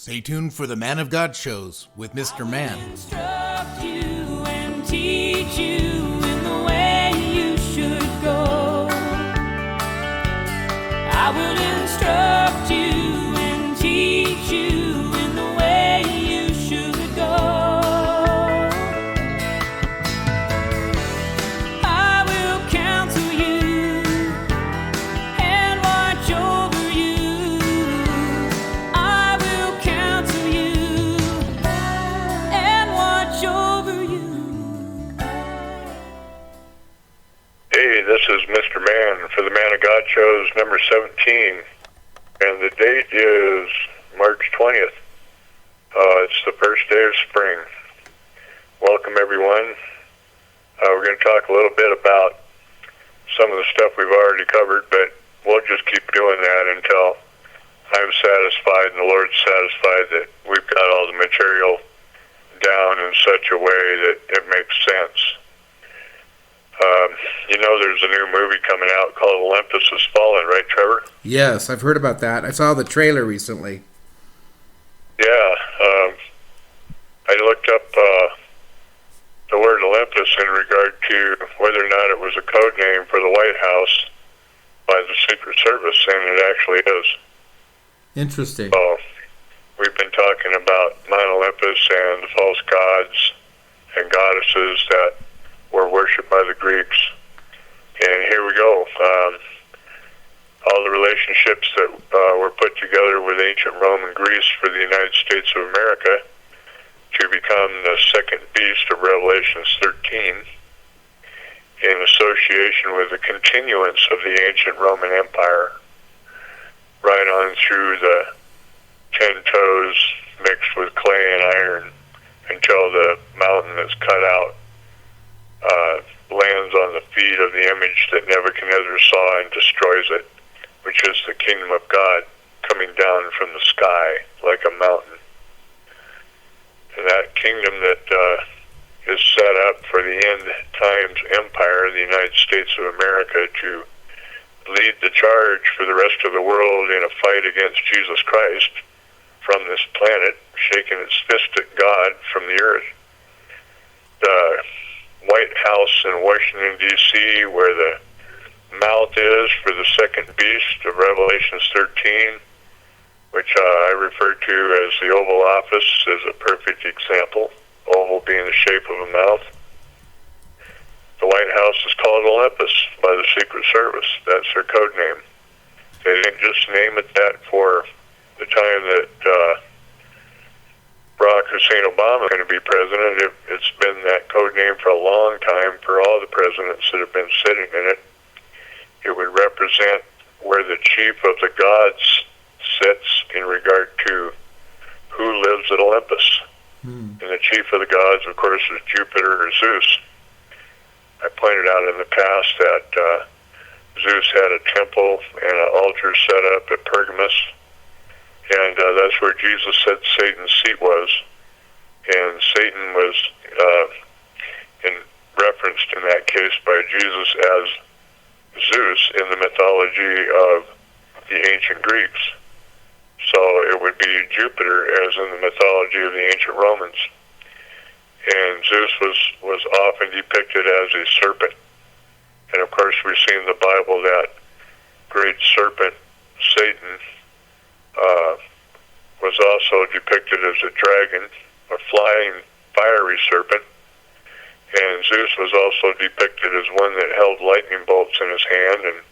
Stay tuned for the Man of God shows with Mr. Mann. Instruct you and teach you in the way you should go. I will instruct you and teach you in the way you should go. I will counsel you and watch over you. I will counsel you and watch over you. Hey, this is Mr. Mann for the Man of God shows number 17, and the date is March 20th. It's the first day of spring. Welcome, everyone. We're going to talk a little bit about some of the stuff we've already covered, but we'll just keep doing that until I'm satisfied and the Lord's satisfied that we've got all the material down in such a way that it makes sense. There's a new movie coming out called Olympus Has Fallen, right, Trevor? Yes, I've heard about that. I saw the trailer recently. Yeah, I looked up the word Olympus in regard to whether or not it was a code name for the White House by the Secret Service, and it actually is. Interesting. So, we've been talking about Mount Olympus and the false gods and goddesses that were worshipped by the Greeks. And here we go. All the relationships that were put together with ancient Rome and Greece for the United States of America to become the second beast of Revelation 13 in association with the continuance of the ancient Roman Empire right on through the 10 toes mixed with clay and iron until the mountain that's cut out lands on the feet of the image that Nebuchadnezzar saw and destroys it, which is the kingdom of God coming down from the sky like a mountain. And that kingdom that is set up for the end times empire, the United States of America, to lead the charge for the rest of the world in a fight against Jesus Christ from this planet, shaking its fist at God from the earth. The White House in Washington, D.C., where the mouth is for the second beast of Revelation 13, which I refer to as the Oval Office, is a perfect example, oval being the shape of a mouth. The White House is called Olympus by the Secret Service. That's their code name. They didn't just name it that for the time that Barack Hussein Obama is going to be president. It's been that code name for a long time for all the presidents that have been sitting in it. It would represent where the chief of the gods sits in regard to who lives at Olympus. And the chief of the gods, of course, is Jupiter or Zeus. I pointed out in the past that Zeus had a temple and an altar set up at Pergamus, and that's where Jesus said Satan's seat was. And Satan was referenced in that case by Jesus as Zeus in the mythology of the ancient Greeks. So it would be Jupiter as in the mythology of the ancient Romans. And Zeus was often depicted as a serpent. And of course we see in the Bible that great serpent, Satan, was also depicted as a dragon, a flying, fiery serpent. And Zeus was also depicted as one that held lightning bolts in his hand and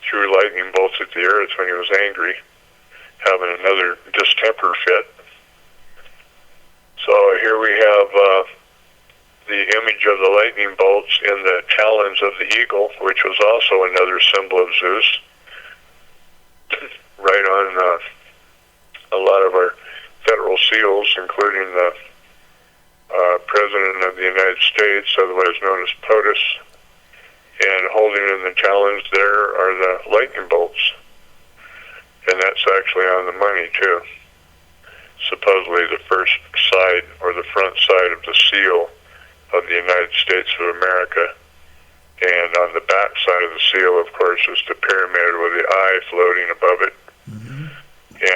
threw lightning bolts at the earth when he was angry, having another distemper fit. So here we have the image of the lightning bolts in the talons of the eagle, which was also another symbol of Zeus, right on a lot of our federal seals, including the President of the United States, otherwise known as POTUS, and holding in the talons there are the lightning bolts. And that's actually on the money, too. Supposedly the first side, or the front side of the seal of the United States of America. And on the back side of the seal, of course, is the pyramid with the eye floating above it.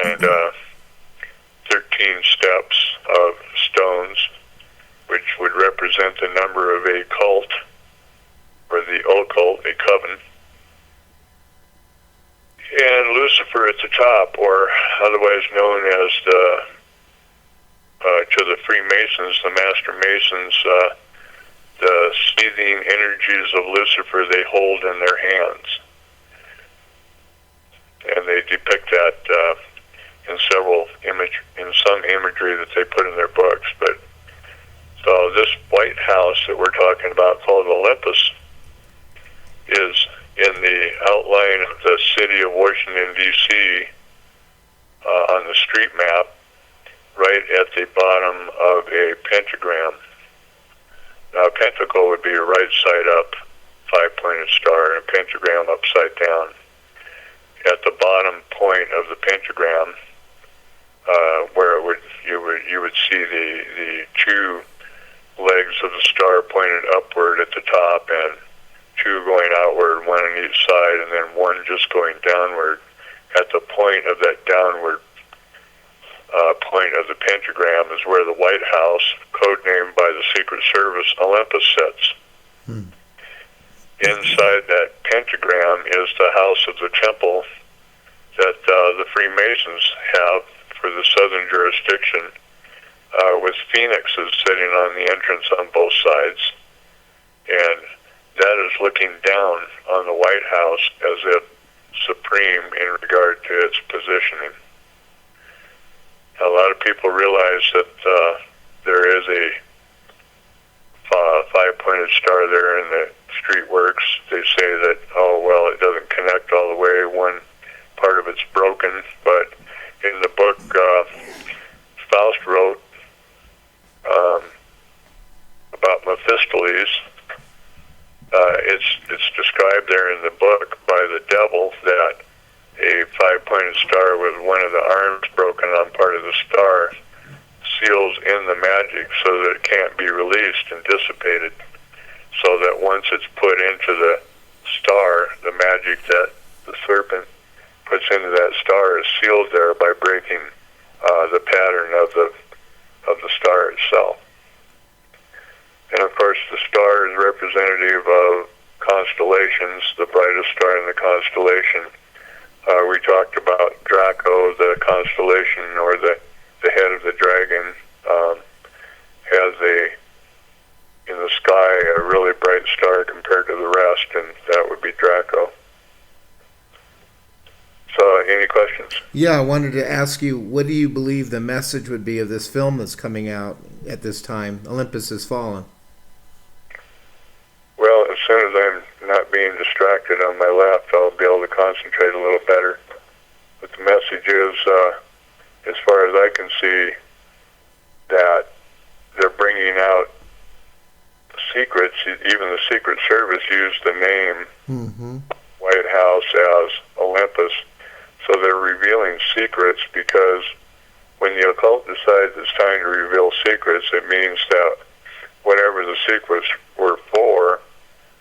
And 13 steps of stones, which would represent the number of a cult, or the occult, a coven. And Lucifer at the top, or otherwise known as to the Freemasons, the Master Masons, the seething energies of Lucifer they hold in their hands. And they depict that in some imagery that they put in their books. But so this White House that we're talking about, called Olympus, is in the outline of the city of Washington, D.C., on the street map, right at the bottom of a pentagram. Now, a pentacle would be a right side up, five-pointed star, and a pentagram upside down. At the bottom point of the pentagram, where you would see the two legs of the star pointed upward at the top, and two going outward, one on each side, and then one just going downward. At the point of that downward point of the pentagram is where the White House, codenamed by the Secret Service, Olympus, sits. Inside that pentagram is the house of the temple that the Freemasons have for the southern jurisdiction, with phoenixes sitting on the entrance on both sides. And that is looking down on the White House as if supreme in regard to its positioning. A lot of people realize that there is a five-pointed star there in the street works. They say that, oh, well, it doesn't connect all the way. One part of it's broken. But in the book Faust wrote about Mephistopheles, it's described there in the book by the devil that a five-pointed star with one of the arms broken on part of the star seals in the magic so that it can't be released and dissipated, so that once it's put into the star, the magic that the serpent puts into that star is sealed there by breaking the pattern of the star itself. And of course, the star is representative of constellations, the brightest star in the constellation. We talked about Draco, the constellation, or the head of the dragon, has in the sky a really bright star compared to the rest, and that would be Draco. So, any questions? Yeah, I wanted to ask you, what do you believe the message would be of this film that's coming out at this time, Olympus Has Fallen? Well, as soon as I'm not being distracted on my left, I'll be able to concentrate a little better. But the message is, as far as I can see, that they're bringing out secrets. Even the Secret Service used the name White House as Olympus. So they're revealing secrets, because when the occult decides it's time to reveal secrets, it means that whatever the secrets were for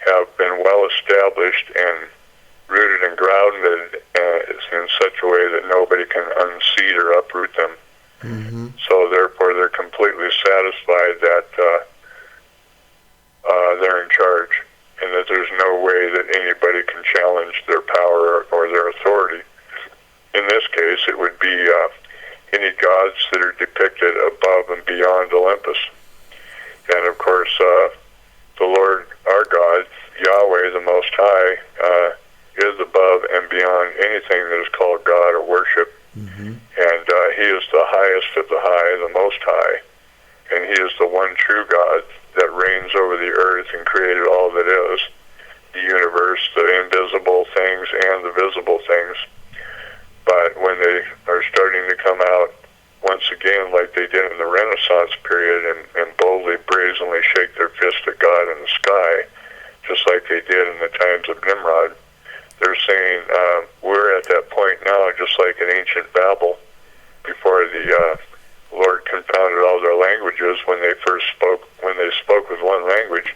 have been well established and rooted and grounded in such a way that nobody can unseat or uproot them. So therefore they're completely satisfied that they're in charge, and that there's no way that anybody can challenge their power or their authority. In this case, it would be any gods that are depicted above and beyond Olympus. And of course, the Lord, our God, Yahweh, the Most High, is above and beyond anything that is called God or worship. And He is the highest of the high, the Most High. And He is the one true God that reigns over the earth and created all that is, the universe, the invisible things and the visible things. But when they are starting to come out once again, like they did in the Renaissance period, and boldly, brazenly shake their fist at God in the sky, just like they did in the times of Nimrod, they're saying, we're at that point now, just like in ancient Babel, before the Lord confounded all their languages when they spoke with one language.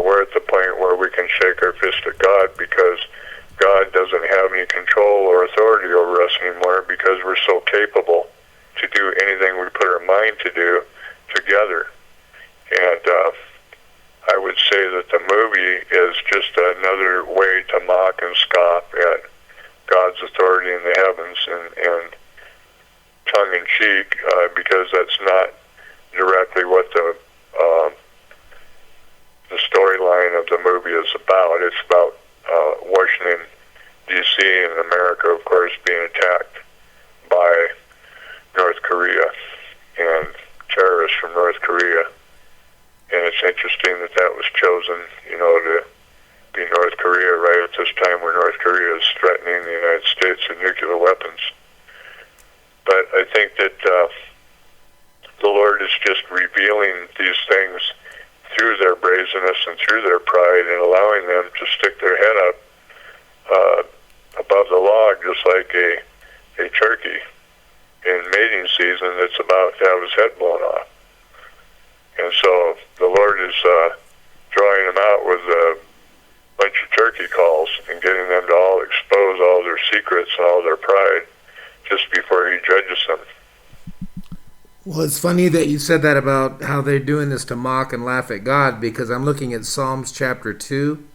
We're at the point where we can shake our fist at God, because God doesn't have any control or authority over us anymore, because we're so capable to do anything everything we put our mind to do together. And I would say that the movie is just another way to mock and scoff at God's authority in the heavens, and tongue-in-cheek, because that's not directly what the storyline of the movie is about. It's about Washington, D.C. and America, of course, being attacked by North Korea and terrorists from North Korea. And it's interesting that that was chosen, to be North Korea right at this time where North Korea is threatening the United States with nuclear weapons. But I think that the Lord is just revealing these things through their brazenness and through their pride, and allowing them to stick their head up above the log, just like a turkey in mating season that's about to have his head blown off. And so the Lord is drawing them out with a bunch of turkey calls and getting them to all expose all their secrets and all their pride just before he judges them. Well, it's funny that you said that about how they're doing this to mock and laugh at God, because I'm looking at Psalms 2,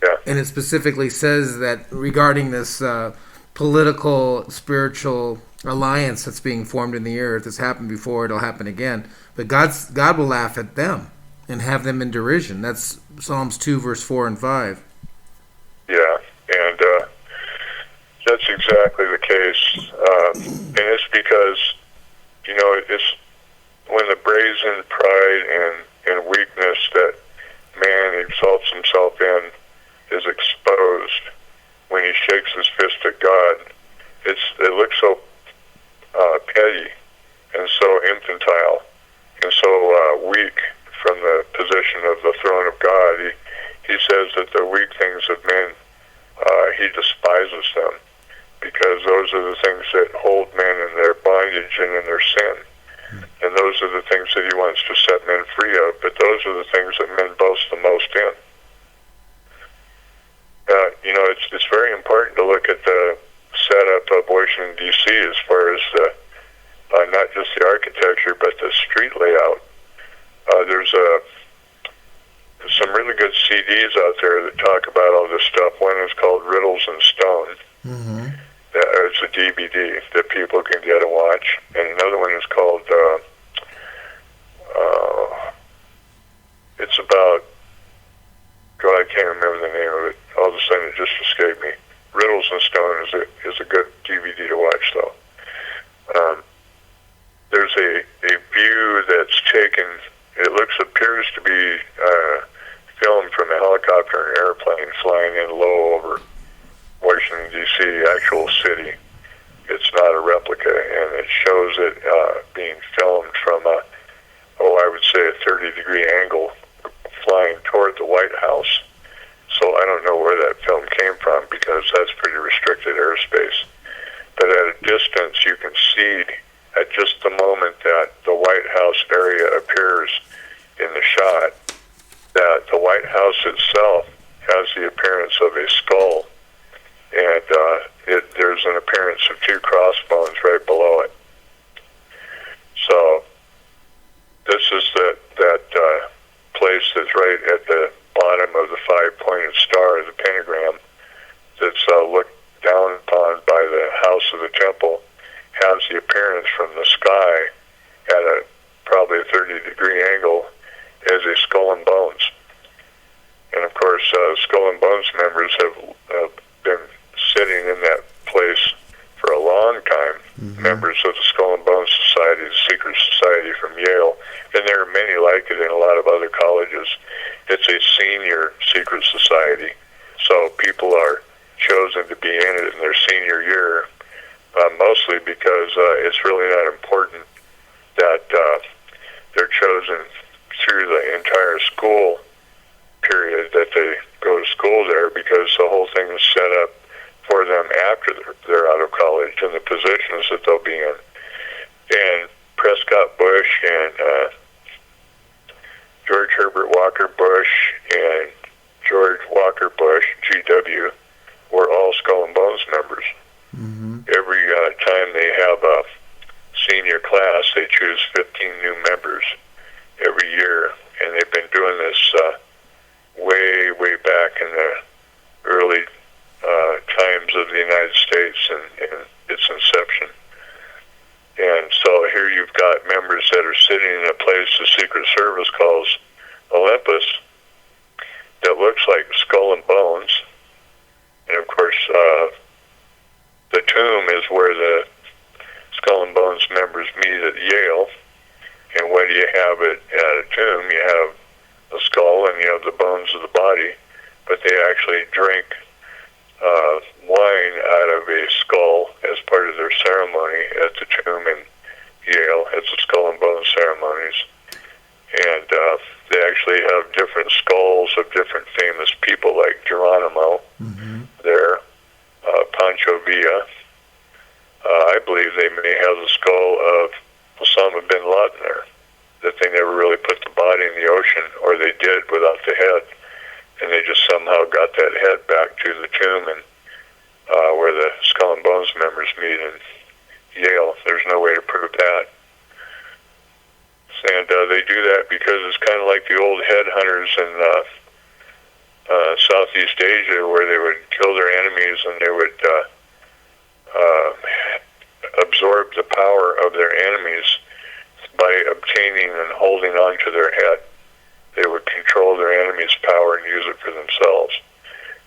Yeah. and it specifically says that regarding this political, spiritual alliance that's being formed in the earth. It's happened before, it'll happen again. But God will laugh at them and have them in derision. That's Psalms 2, verse 4 and 5. Yeah, and that's exactly the case. And it's because, it's when the brazen pride and weakness that man exalts himself in is exposed, when he shakes his fist at God, it looks so petty and so infantile and so weak from the position of the throne of God. He says that the weak things of men, he despises them, because those are the things that hold men in their bondage and in their sin. And those are the things that he wants to set men free of, but those are the things that men boast the most in. It's very important to look at the setup of Washington, D.C. as far as not just the architecture, but the street layout. There's some really good CDs out there that talk about all this stuff. One is called Riddles in Stone. Mm-hmm. It's a DVD that people can get and watch. And another one is called, it's about, God, I can't remember the name of it. All of a sudden it just escaped me. Riddles in Stone is a good DVD to watch, though. There's a view that's taken, appears to be filmed from a helicopter and airplane flying in low over Washington, D.C., actual city. It's not a replica, and it shows it being filmed from I would say a 30-degree angle flying toward the White House. So I don't know where that film came from, because that's pretty restricted airspace. But at a distance, you can see at just the moment that the White House area appears in the shot, that the White House itself has the appearance of a skull, and there's an appearance of two crossbones right below it. So this is that place that's right at the bottom of the five-pointed star, the pentagram, that's looked down upon by the house of the temple, has the appearance from the sky at probably a 30-degree angle as a skull and bones. And of course, Skull and Bones members have been sitting in that place for a long time. Mm-hmm. Members of the Skull and Bones Society, the secret society from Yale, and there are many like it in a lot of other colleges. It's a senior secret society, so people are chosen to be in it in their senior year, mostly because it's really not important that they're chosen through the entire school period that they go to school there, because the whole thing is set up for them after they're out of college and the positions that they'll be in. And Prescott Bush and George Herbert Walker Bush and George Walker Bush, GW, were all Skull and Bones members. Mm-hmm. Every time they have a senior class, they choose 15 new members every year, and they've been doing this way back in the early times of the United States and its inception. And so here you've got members that are sitting in a place the Secret Service calls Olympus that looks like skull and bones. And of course, the tomb is where the Skull and Bones members meet at Yale. And what do you have at a tomb? You have the skull and you have the bones of the body, but they actually drink wine out of a skull as part of their ceremony at the tomb in Yale. It's the Skull and Bones ceremonies. And they actually have different skulls of different famous people like Geronimo there, Pancho Villa. I believe they may have the skull of Osama bin Laden there, that they never really put the body in the ocean, or they did without the head, and they just somehow got that head back to the tomb and where the Skull and Bones members meet in Yale. There's no way to prove that. And they do that because it's kind of like the old headhunters in Southeast Asia, where they would kill their enemies and they would absorb the power of their enemies by obtaining and holding on to their head. They would control their enemy's power and use it for themselves.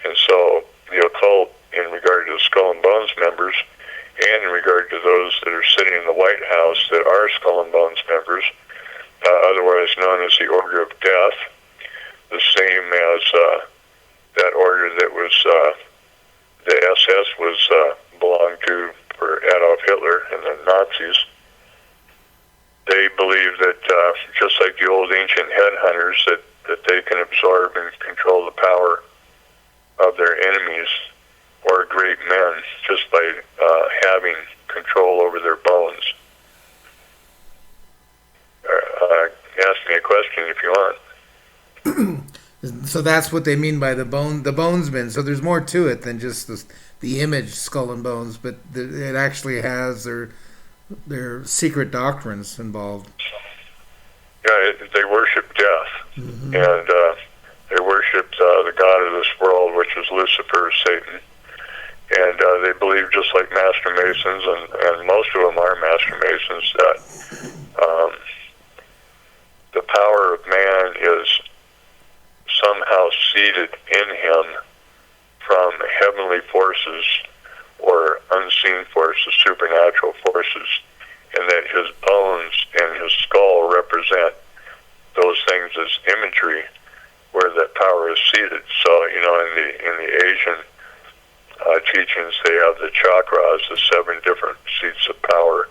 And so the occult, in regard to the Skull and Bones members, and in regard to those that are sitting in the White House that are Skull and Bones members, otherwise known as the Order of Death, the same as that order that was the SS was belonged to for Adolf Hitler and the Nazis. They believe that just like the old ancient headhunters, that they can absorb and control the power of their enemies or great men just by having control over their bones. Ask me a question if you want. So that's what they mean by the bonesmen. So there's more to it than just the image Skull and Bones, but it actually has their secret doctrines involved. Yeah, they worship death, and they worship the god of this world, which is Lucifer, Satan. And they believe, just like Master Masons, and most of them are Master Masons, that the power of man is somehow seated in him from heavenly forces or unseen forces, supernatural forces, and that his bones and his skull represent those things as imagery where that power is seated. So, in the Asian teachings, they have the chakras, the 7 different seats of power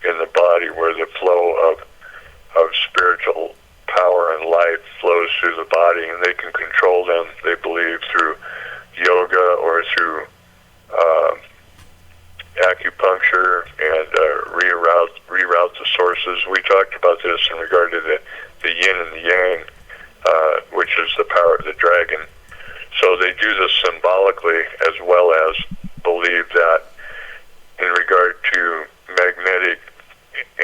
in the body, where the flow of spiritual power and life flows through the body, and they can control them, they believe, through yoga or through acupuncture and reroute the sources. We talked about this in regard to the yin and the yang, which is the power of the dragon. So they do this symbolically, as well as believe that in regard to magnetic,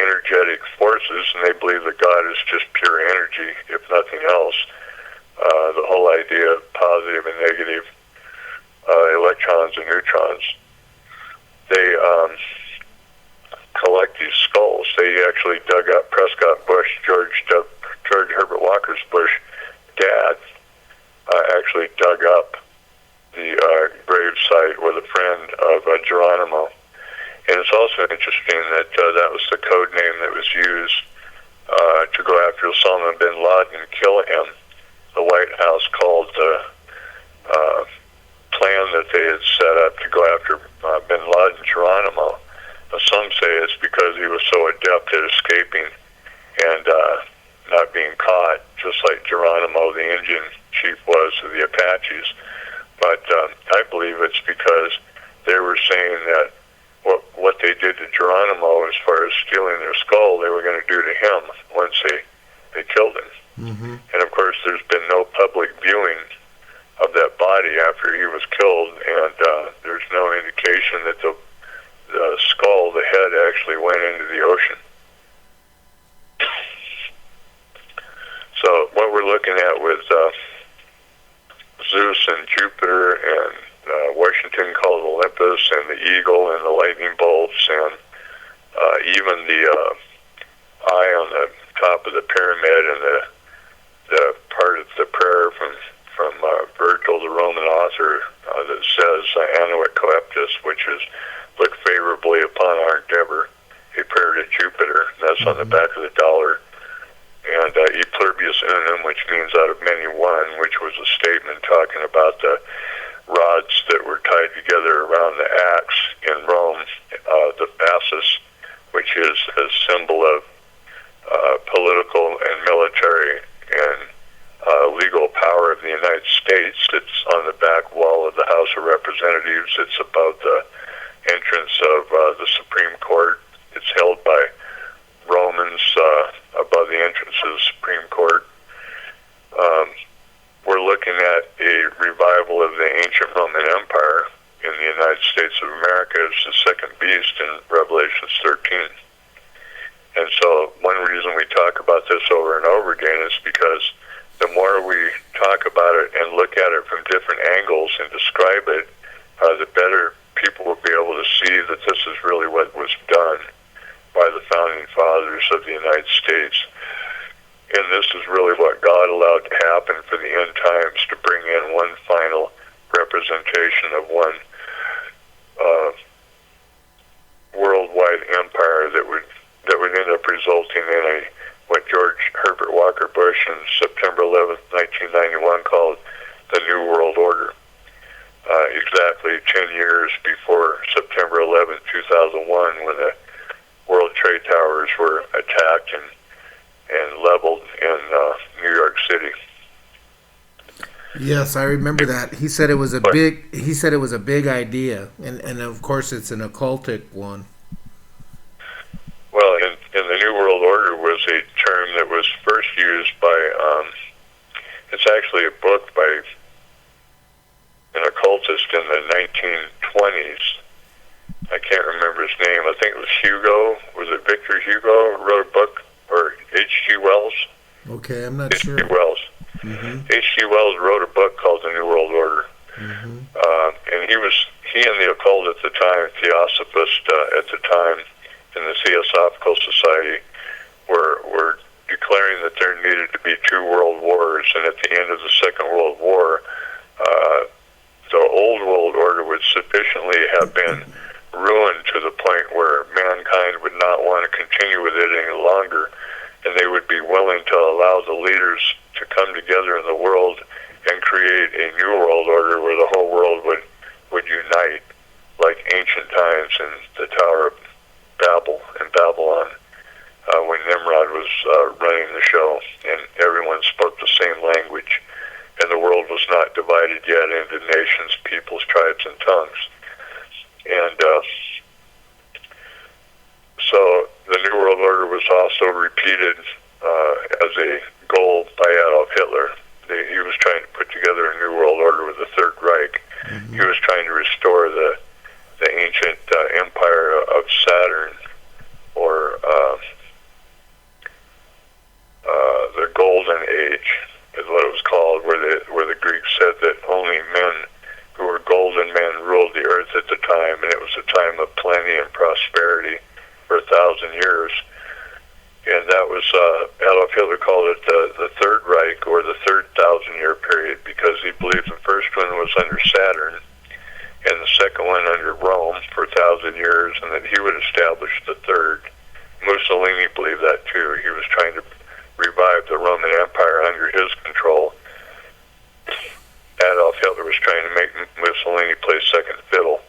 energetic forces, and they believe that God is just pure energy, if nothing else. The whole idea of positive and negative electrons and neutrons. They collect these skulls. They actually dug up Prescott Bush, George Herbert Walker's Bush dad, actually dug up the grave site with a friend of Geronimo. And it's also interesting that that was the code name that was used to go after Osama bin Laden and kill him. The White House called the plan that they had set up to go after bin Laden Geronimo. Some say it's because he was so adept at escaping and not being caught, just like Geronimo, the Indian chief, was of the Apaches. But I believe it's because they were saying that what they did to Geronimo, as far as stealing their skull, they were going to do to him once they killed him. And of course, there's been no public viewing of that body after he was killed, and there's no indication that the skull, the head, actually went into the ocean. and the eagle and the lightning bolts, and even the eye on the top of the pyramid, and the part of the prayer from Virgil, the Roman author, that says Annuit Coeptus, which is look favorably upon our endeavor, a prayer to Jupiter. That's on the back of the dollar. And E pluribus unum, which means out of many one, which was a statement talking about the rods that were tied together around the axe in Rome, the fasces, which is a symbol of political and military and legal power of the United States. It's on the back wall of the House of Representatives. It's above the entrance of the Supreme Court. It's held by Romans above the entrance of the Supreme Court. We're looking at a revival of the ancient Roman Empire in the United States of America as the second beast in Revelation 13. And so one reason we talk about this over and over again is because the more we talk about it and look at it from different angles and describe it, the better people will be able to see that this is really what was done by the founding fathers of the United States. And this is really what God allowed to happen for the end times, to bring in one final representation of one worldwide empire that would end up resulting in what George Herbert Walker Bush in September 11th, 1991 called the New World Order. Exactly 10 years before September 11th, 2001, when the World Trade Towers were attacked and leveled in New York City. Yes, I remember that. He said it was a big idea, and of course it's an occultic one. Well, in the New World Order was a term that was first used by, it's actually a book by an occultist in the 1920s. I can't remember his name. I think it was Hugo. Was it Victor Hugo who wrote a book? Or H.G. Wells? Okay, I'm not sure. H.G. Wells. Mm-hmm. H.G. Wells wrote a book called The New World Order. Mm-hmm. And he and the occult at the time, Theosophist at the time, in the Theosophical Society, were declaring that there needed to be two world wars, and at the end of the Second World War, the old world order would sufficiently have been ruined to the point where mankind would not want to continue with it any longer, and they would be willing to allow the leaders to come together in the world and create a new world order where the whole world would unite, like ancient times in the Tower of Babel in Babylon, when Nimrod was running the show, and everyone spoke the same language, and the world was not divided yet into nations, peoples, tribes, and tongues. And so the New World Order was also repeated as a goal by Adolf Hitler. He was trying to put together a New World Order with the Third Reich. Mm-hmm. He was trying to restore the ancient empire of Saturn, or the Golden Age is what it was called, where the Greeks said that only men who were golden men ruled the earth at the time, and it was a time of plenty and prosperity for 1,000 years. And that was, Adolf Hitler called it the Third Reich, or the third 1,000-year period, because he believed the first one was under Saturn, and the second one under Rome for 1,000 years, and that he would establish the third. Mussolini believed that too. He was trying to revive the Roman Empire under his control. Adolf Hitler was trying to make Mussolini play second fiddle.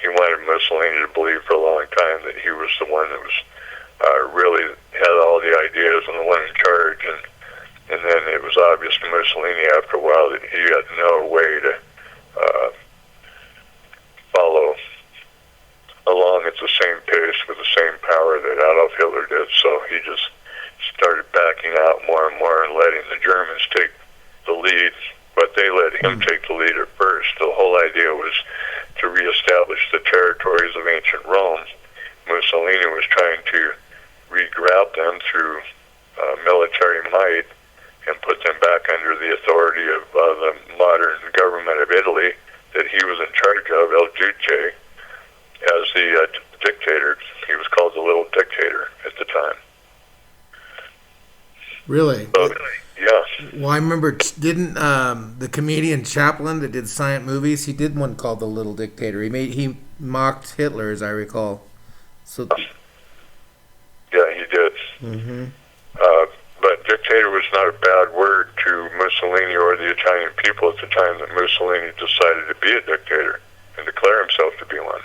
He wanted Mussolini to believe for a long time that he was the one that was really had all the ideas and the one in charge, and then it was obvious to Mussolini after a while that he had no way to follow along at the same pace with the same power that Adolf Hitler did. So he just started backing out more and more and letting the Germans take the lead, but they let him take the lead at first. The whole idea was to reestablish the territories of ancient Rome. Mussolini was trying to re-grab them through military might and put them back under the authority of the modern government of Italy that he was in charge of, El Duce. as the dictator. He was called the Little Dictator at the time. Really? So, yeah. Well, I remember, didn't the comedian Chaplin that did silent movies, he did one called The Little Dictator. He mocked Hitler, as I recall. So. Yeah, he did. Mm-hmm. But dictator was not a bad word to Mussolini or the Italian people at the time that Mussolini decided to be a dictator and declare himself to be one.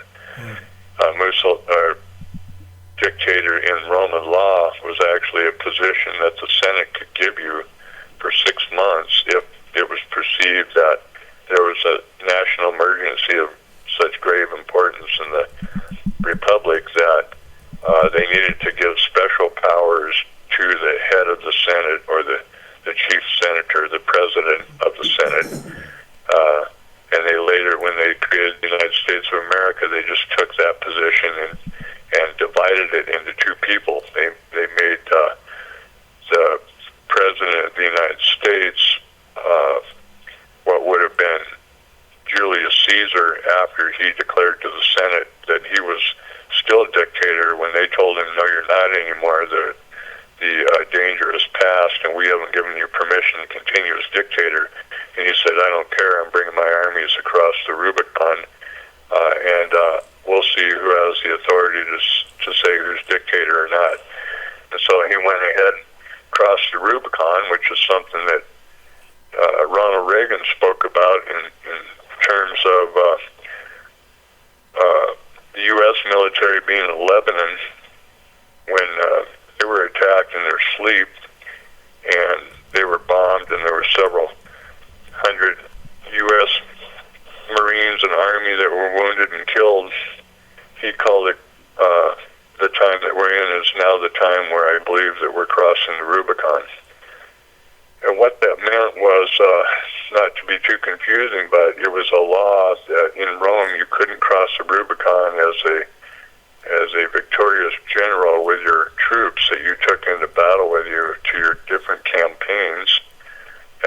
Dictator in Roman law was actually a position that the Senate could give you for 6 months if it was perceived that there was a national emergency of such grave importance in the Republic that they needed to give special powers to the head of the Senate or the chief senator, the president of the Senate. And they later, when they created the United States of America, they just took that position and divided it into two people. They made the president of the United States what would have been Julius Caesar after he declared to the Senate that he was still a dictator when they told him, no, you're not anymore. The danger is past, and we haven't given you permission to continue as dictator. And he said, I don't care. I'm bringing my armies across the Rubicon, and we'll see who has the authority to say who's dictator or not. And so he went ahead, crossed the Rubicon, which is something that Ronald Reagan spoke about in terms of the U.S. military being in Lebanon when they were attacked in their sleep, and they were bombed, and there were several hundred U.S. Marines and Army that were wounded and killed. He called it the time that we're in is now the time where I believe that we're crossing the Rubicon. And what that meant was, not to be too confusing, but it was a law that in Rome you couldn't cross the Rubicon as a victorious general with your troops that you took into battle with you to your different campaigns.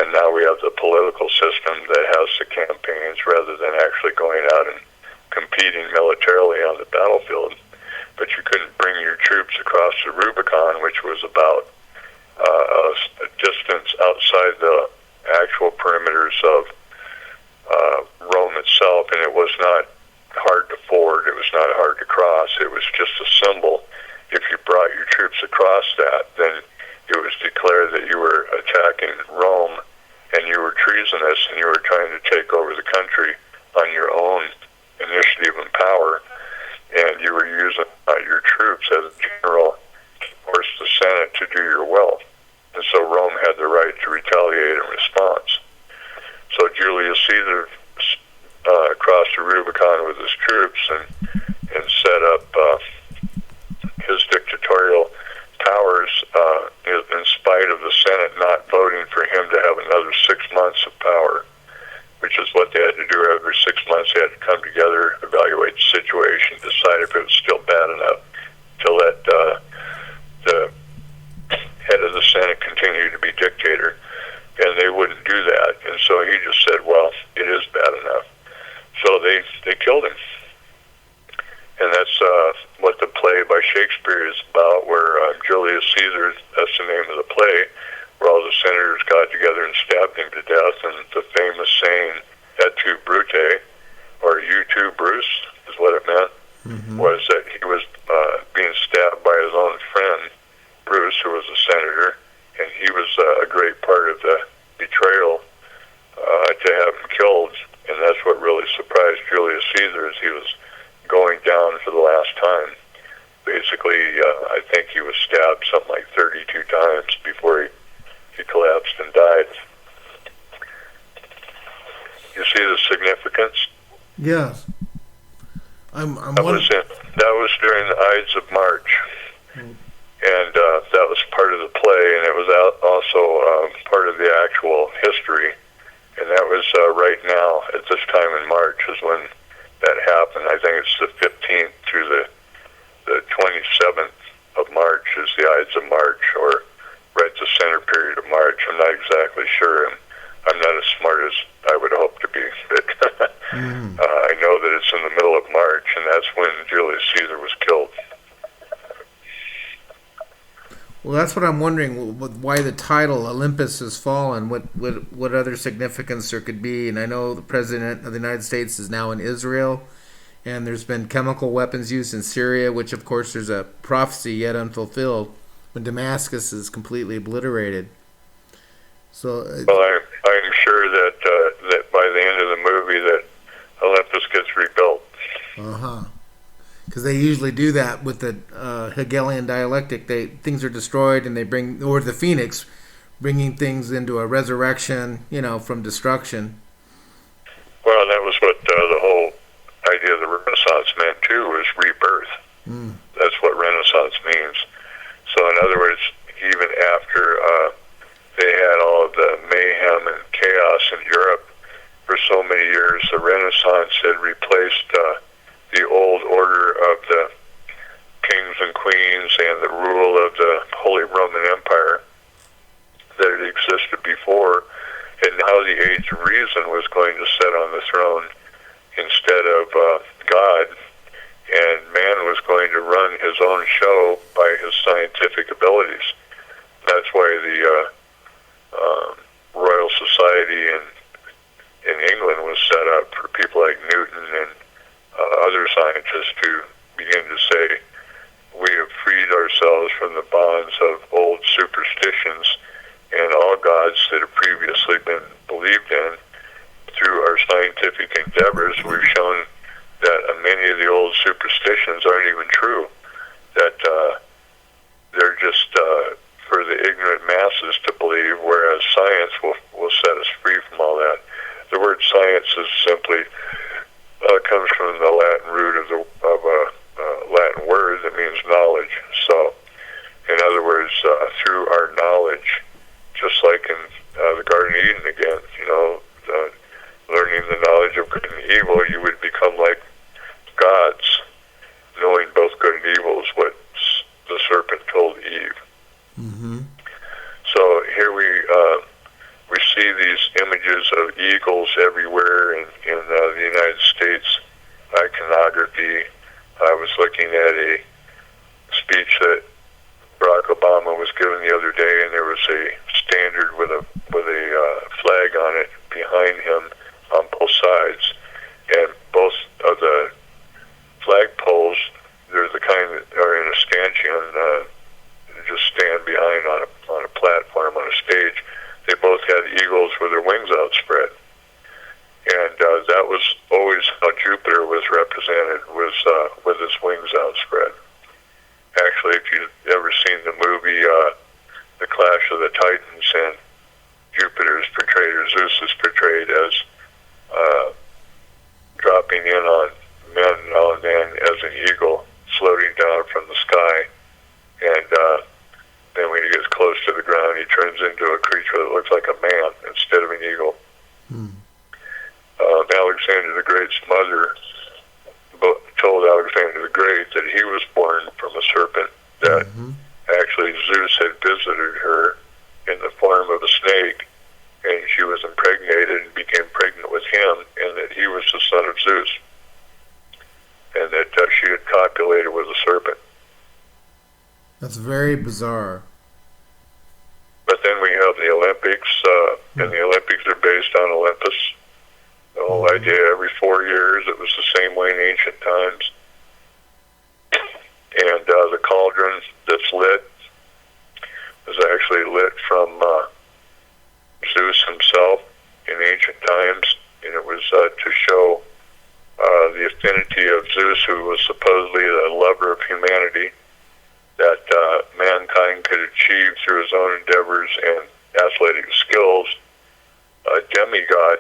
And now we have the political system that has the campaigns rather than actually going out and competing militarily on the battlefield. But you couldn't bring your troops across the Rubicon, which was about a distance outside the actual perimeters of Rome itself, and it was not hard to ford, it was not hard to cross, it was just a symbol. If you brought your troops across that, then it was declared that you were attacking Rome and you were treasonous and you were trying to take over the country on your own initiative and power, and you were using your troops as a general to force the Senate to do your will. And so Rome had the right to retaliate in response. So Julius Caesar crossed the Rubicon with his troops and set up his dictatorial powers in spite of the Senate not voting for him to have another 6 months of power, which is what they had to do every 6 months. They had to come together, evaluate the situation, decide if it was still bad enough to let the head of the Senate continue to be dictator. And they wouldn't do that. And so he just said, well, it is bad enough. So they killed him. And that's what the play by Shakespeare is about, where Julius Caesar, that's the name of the play, where all the senators got together and stabbed him to death. And the famous saying, et tu, Brute, or you too, Bruce, is what it meant, was that he was being stabbed by his own friend, Bruce, who was a senator, and he was a great part of the betrayal to have him killed. And that's what really surprised Julius Caesar, is he was going down for the last time. Basically, I think he was stabbed something like 32 times before he collapsed and died. You see the significance? Yes. That was during the Ides of March. And that was part of the play, and it was also part of the actual history. And that was right now, at this time in March, is when that happened. I think it's the 15th through the 27th of March is the Ides of March, or right the center period of March. I'm not exactly sure. I'm not as smart as I would hope to be, but I know that was in the middle of March, and that's when Julius Caesar was killed. Well, that's what I'm wondering. Why the title Olympus has fallen? What other significance there could be? And I know the president of the United States is now in Israel, and there's been chemical weapons used in Syria, which of course there's a prophecy yet unfulfilled when Damascus is completely obliterated. So, well, I'm sure that that by the end of the movie that Olympus gets rebuilt. Because they usually do that with the Hegelian dialectic. Things are destroyed, and they bring, or the Phoenix, bringing things into a resurrection, from destruction. Well, that was what the whole idea of the Renaissance meant too, was rebirth. That's what Renaissance means. So, in other words, even after they had all of the mayhem and chaos in Europe for so many years, the Renaissance had replaced the old order of the kings and queens and the rule of the Holy Roman Empire that had existed before, and now the age of reason was going to sit on the throne instead of God, and man was going to run his own show by his scientific abilities. That's why the Royal Society in England was set up for people like Newton and other scientists to begin to say, we have freed ourselves from the bonds of old superstitions and all gods that have previously been believed in. Through our scientific endeavors, we've shown that many of the old superstitions aren't even true, that they're just for the ignorant masses to believe, whereas science will set us free from all that. The word science is simply comes from the Latin root of a Latin word that means knowledge. So, in other words, through our knowledge, just like in the Garden of Eden again, learning the knowledge of good and evil, you would become like gods, knowing both good and evil is what the serpent told Eve. So here we see these images of eagles everywhere in the United States iconography. I was looking at a speech that Barack Obama was given the other day, and there was a standard with a flag on it behind him on both sides, and both of the flag poles, they're the kind that are in a stanchion, just stand behind on a platform on a stage. They both had eagles with their wings outspread, and that was always how Jupiter was represented, was with his wings outspread. Actually, if you've ever seen the movie The Clash of the Titans, and Jupiter is portrayed, or Zeus is portrayed as dropping in on men now and then as an eagle floating down from the sky, and then when he gets close to the ground, he turns into a creature that looks like a man instead of an eagle. Alexander the Great's mother told Alexander the Great that he was born from a serpent, that actually Zeus had visited her in the form of a snake, and she was impregnated and became pregnant with him, and that he was the son of Zeus, and that she had copulated with a serpent. That's very bizarre. But then we have the Olympics, and the Olympics are based on Olympus. The whole idea, every 4 years, it was the same way in ancient times. And the cauldron that's lit was actually lit from Zeus himself in ancient times, and it was to show the affinity of Zeus, who was supposedly the lover of humanity, that mankind could achieve through his own endeavors and athletic skills a demigod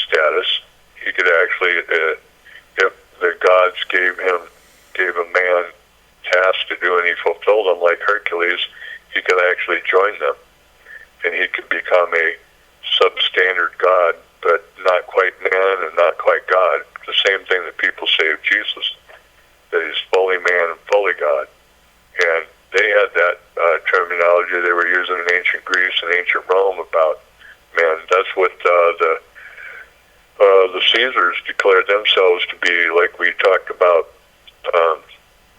status. He could actually, if the gods gave a man tasks to do and he fulfilled them like Hercules, he could actually join them, and he could become a substandard god, but not quite man and not quite God. The same thing that people say of Jesus, that he's fully man and fully God. And they had that terminology they were using in ancient Greece and ancient Rome about man. That's what the The Caesars declared themselves to be, like we talked about,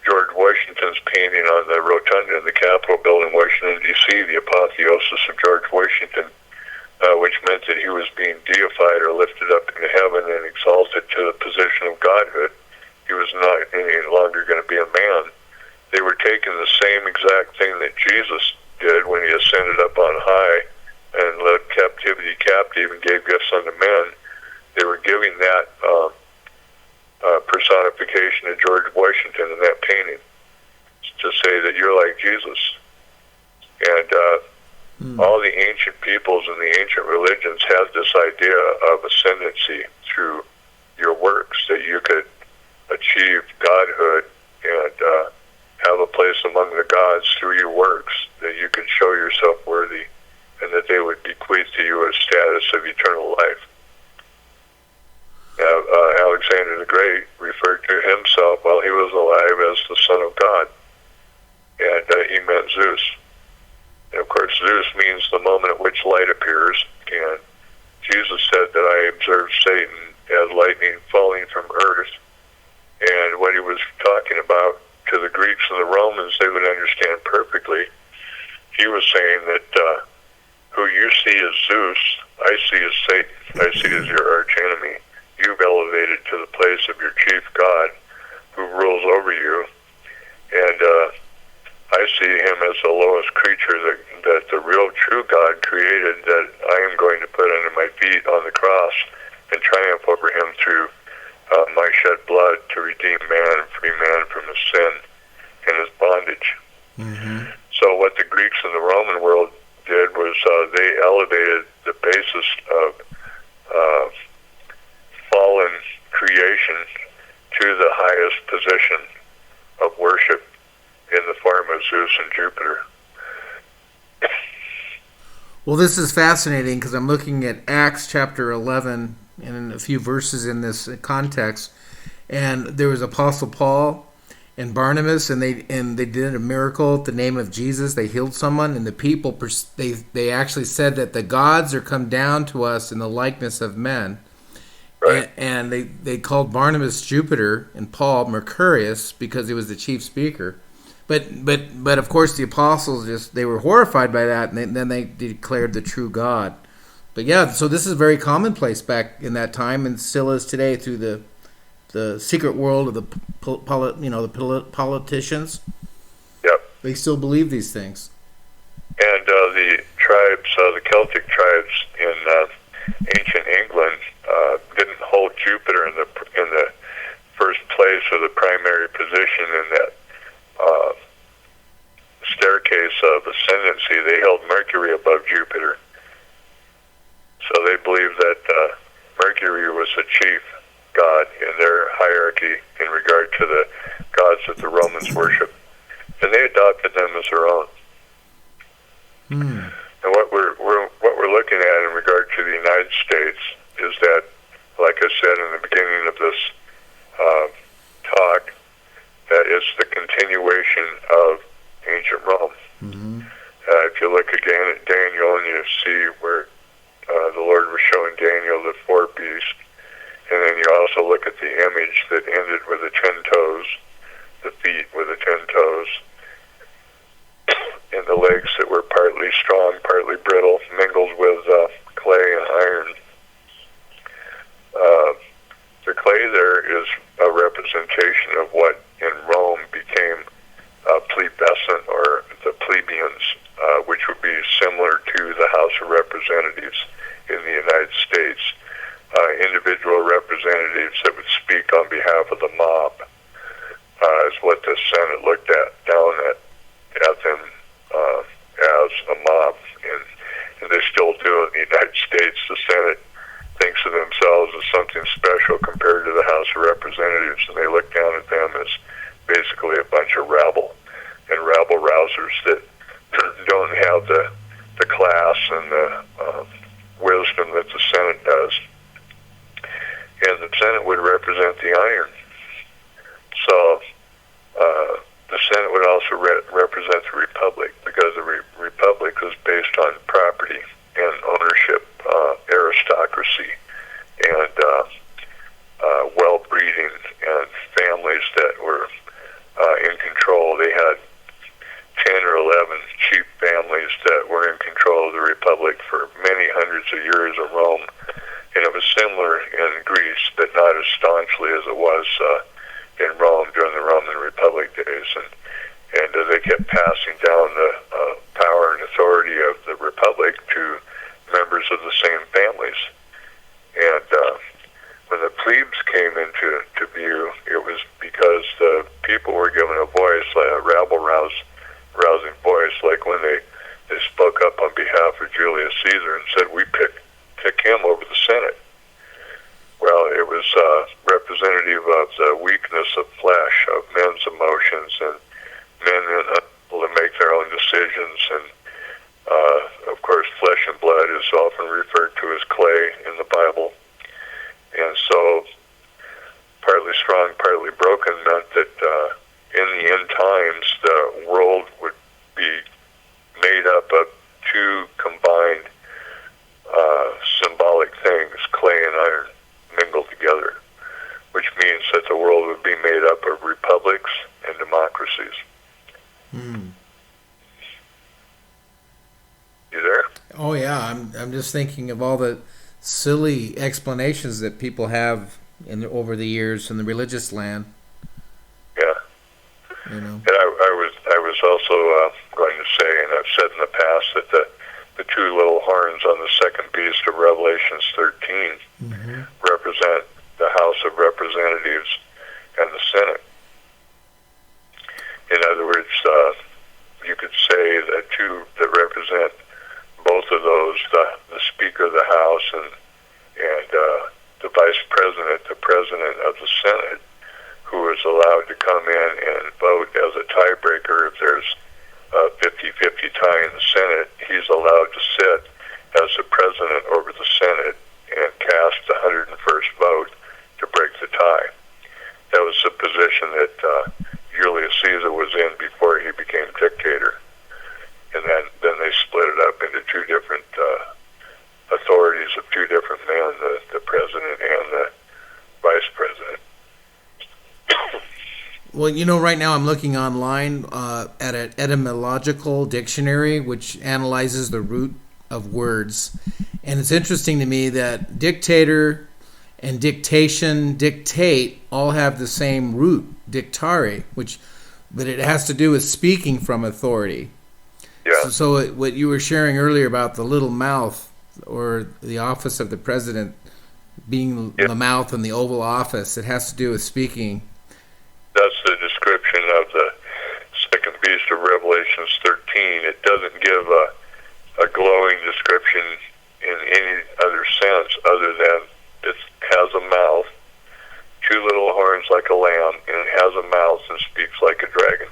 George Washington's painting on the rotunda in the Capitol building, Washington, D.C., the apotheosis of George Washington, which meant that he was being deified or lifted up into heaven and exalted to the position of godhood. He was not any longer going to be a man. They were taking the same exact thing that Jesus did when he ascended up on high and led captivity captive and gave gifts unto men. They were giving that personification of George Washington in that painting to say that you're like Jesus. And all the ancient peoples and the ancient religions had this idea of ascendancy through your works, that you could achieve godhood and have a place among the gods through your works, that you could show yourself worthy, and that they would bequeath to you a status of eternal life. Alexander the Great referred to himself while he was alive as the Son of God, and he meant Zeus. And of course, Zeus means the moment at which light appears, and Jesus said that I observed Satan as lightning falling from earth, and what he was talking about to the Greeks and the Romans, they would understand perfectly. He was saying that who you see as Zeus, I see as Satan, I see as your arch enemy. You've elevated to the place of your chief God who rules over you, and I see him as the lowest creature that the real true God created, that I am going to put under my feet on the cross and triumph over him through my shed blood to redeem man and free man from his sin and his bondage. Mm-hmm. So what the Greeks and the Roman world did was they elevated the basis of fallen creation to the highest position of worship in the form of Zeus and Jupiter. Well, this is fascinating because I'm looking at Acts chapter 11 and a few verses in this context, and there was Apostle Paul and Barnabas, and they did a miracle at the name of Jesus. They healed someone, and the people they actually said that the gods are come down to us in the likeness of men. Right. And they called Barnabas Jupiter and Paul Mercurius because he was the chief speaker. But of course the apostles they were horrified by that, and then they declared the true God. But yeah, so this is very commonplace back in that time, and still is today through the secret world of the politicians. Yep. They still believe these things. And the tribes, the Celtic tribes in ancient England, didn't hold Jupiter in the first place or the primary position in that staircase of ascendancy. They held Mercury above Jupiter. So they believed that Mercury was the chief god in their hierarchy in regard to the gods that the Romans worship, and they adopted them as their own. And what we're looking at in regard to the United States is that, like I said in the beginning of this talk, that it's the continuation of ancient Rome. Mm-hmm. If you look again at Daniel and you see where the Lord was showing Daniel the four beasts, and then you also look at the image that ended with the 10 toes, the feet with the 10 toes, and the legs that were partly strong, partly brittle, mingled with clay and iron. The clay there is a representation of what in Rome became plebescent, or the plebeians, which would be similar to the House of Representatives in the United States. Individual representatives that would speak on behalf of the mob is what the Senate looked down at them as a mob, and they still do in the United States. The Senate thinks of themselves as something special compared to the House of Representatives, and they look down at them as basically a bunch of rabble and rabble rousers that don't have the class and the wisdom that the Senate does. And the Senate would represent the iron. So the Senate would also represent the Republic, because the Republic was based on property and ownership, aristocracy, and that were in control of the Republic for many hundreds of years of Rome. And it was similar in Greece, but not as staunchly as it was in Rome during the Roman Republic days. And they kept passing down the power and authority of the Republic to members of the same families. And when the plebes came into view, it was because the people were given a voice, like a rabble-rousing voice, like when they spoke up on behalf of Julius Caesar and said, we pick him over the Senate. Well, it was representative of the weakness of flesh, of men's emotions, and men unable to make their own decisions. And, of course, flesh and blood is often referred to as clay in the Bible. And so partly strong, partly broken meant that in the end times, the world would be made up of two combined symbolic things, clay and iron, mingled together, which means that the world would be made up of republics and democracies. You there? Oh yeah, I'm just thinking of all the silly explanations that people have over the years in the religious land. Yeah. You know. And I was also going to say, and I've said in the past, that the two little horns on the second beast of Revelations 13 represent the House of Representatives and the Senate. In other words, you could say that two that represent both of those, the Speaker of the House and the Vice President, the President of the Senate, who is allowed to come in and vote as a tiebreaker. If there's a 50-50 tie in the Senate, he's allowed to sit as the President over the Senate and cast the 101st vote to break the tie. That was the position that Julius Caesar was in before he became dictator. And then they split it up into two different authorities of two different men, the President and the Vice President. Well, you know, right now I'm looking online at an etymological dictionary which analyzes the root of words. And it's interesting to me that dictator and dictation, dictate, all have the same root, dictare, but it has to do with speaking from authority. Yeah. So what you were sharing earlier about the little mouth, or the office of the president being the mouth in the Oval Office, it has to do with speaking. That's the description of the second beast of Revelations 13. It doesn't give a glowing description in any other sense other than it has a mouth, two little horns like a lamb, and it has a mouth and speaks like a dragon.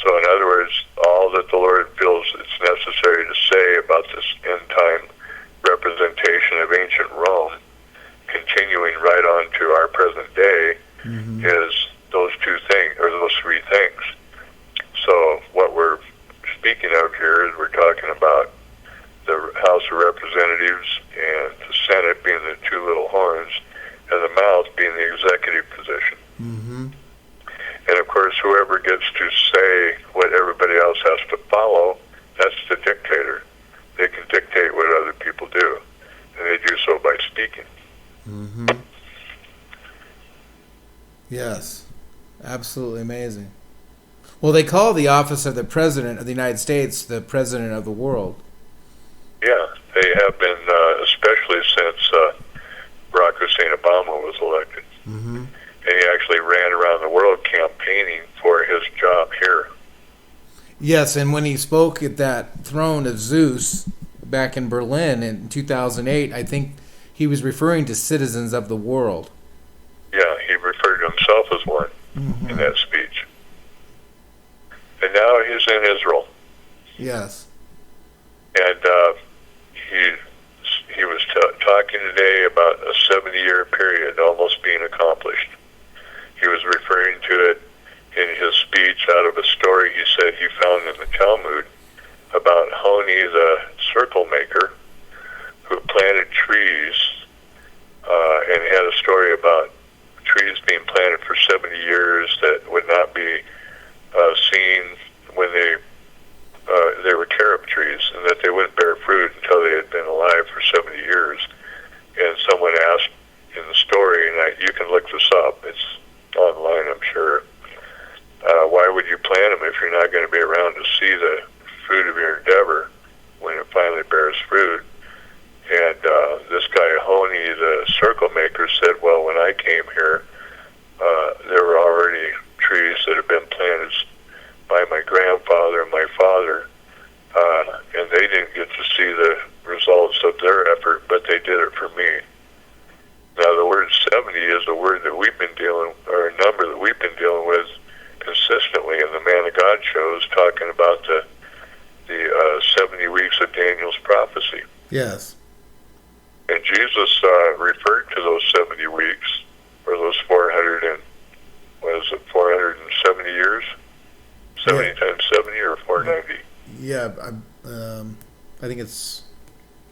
So in other words, all that the Lord feels it's necessary to say about this end-time representation of ancient Rome, continuing right on to our present day, is those two things, or those three things. So what we're speaking of here is we're talking about the House of Representatives and the Senate being the two little horns, and the mouth being the executive position. And of course, whoever gets to say what everybody else has to follow, that's the dictator. They can dictate what other people do, and they do so by speaking. Yes, absolutely amazing. Well, they call the office of the President of the United States the President of the world. Yeah, they have been, especially since Barack Hussein Obama was elected. And he actually ran around the world campaigning for his job here. Yes, and when he spoke at that throne of Zeus back in Berlin in 2008, I think he was referring to citizens of the world. Yeah, he referred to himself as one in that speech. And now he's in Israel. Yes. And he was talking today about a 70-year period almost being accomplished. He was referring to it in his speech out of a story he said he found in the Talmud about Honi, the circle maker, who planted trees and had a story about trees being planted for 70 years that would not be seen when they were terrified didn't get to see the results of their effort, but they did it for me. Now, the word 70 is a word that we've been dealing, or a number that we've been dealing with consistently in the Man of God shows, talking about the 70 weeks of Daniel's prophecy. Yes. And Jesus referred to those 70 weeks, or those 470 years? 70 times 70 or 490? Yeah, I think it's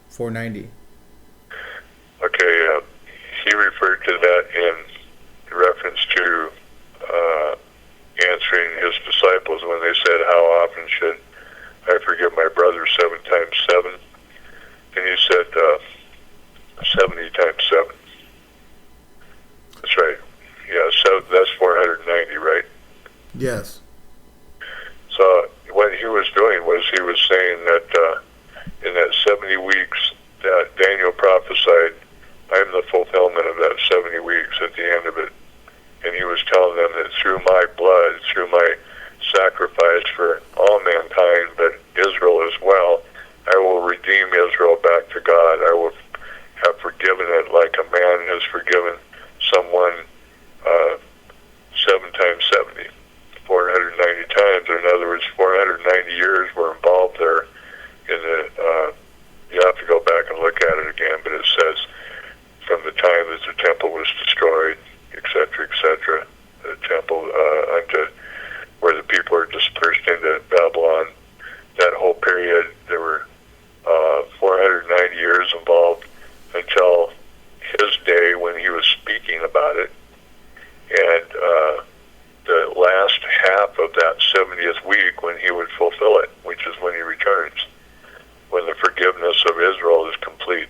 490. Okay, he referred to that in reference to answering his disciples when they said, how often should I forgive my brother 7 times 7? And he said 70 times 7. That's right. Yeah, so that's 490, right? Yes. So what he was doing was he was saying that in that 70 weeks that Daniel prophesied, I'm the fulfillment of that 70 weeks at the end of it. And he was telling them that through my blood, through my sacrifice for all mankind, but Israel as well, I will redeem Israel back to God. I will have forgiven it like a man has forgiven someone 7 times 70, 490 times. Or in other words, 490 years were involved there. In the you have to go back and look at it again, but it says from the time that the temple was destroyed, etc., the temple unto where the people are dispersed into Babylon, that whole period, there were 490 years involved until his day when he was speaking about it. And the last half of that 70th week when he would fulfill it, which is when he returns, when the forgiveness of Israel is complete.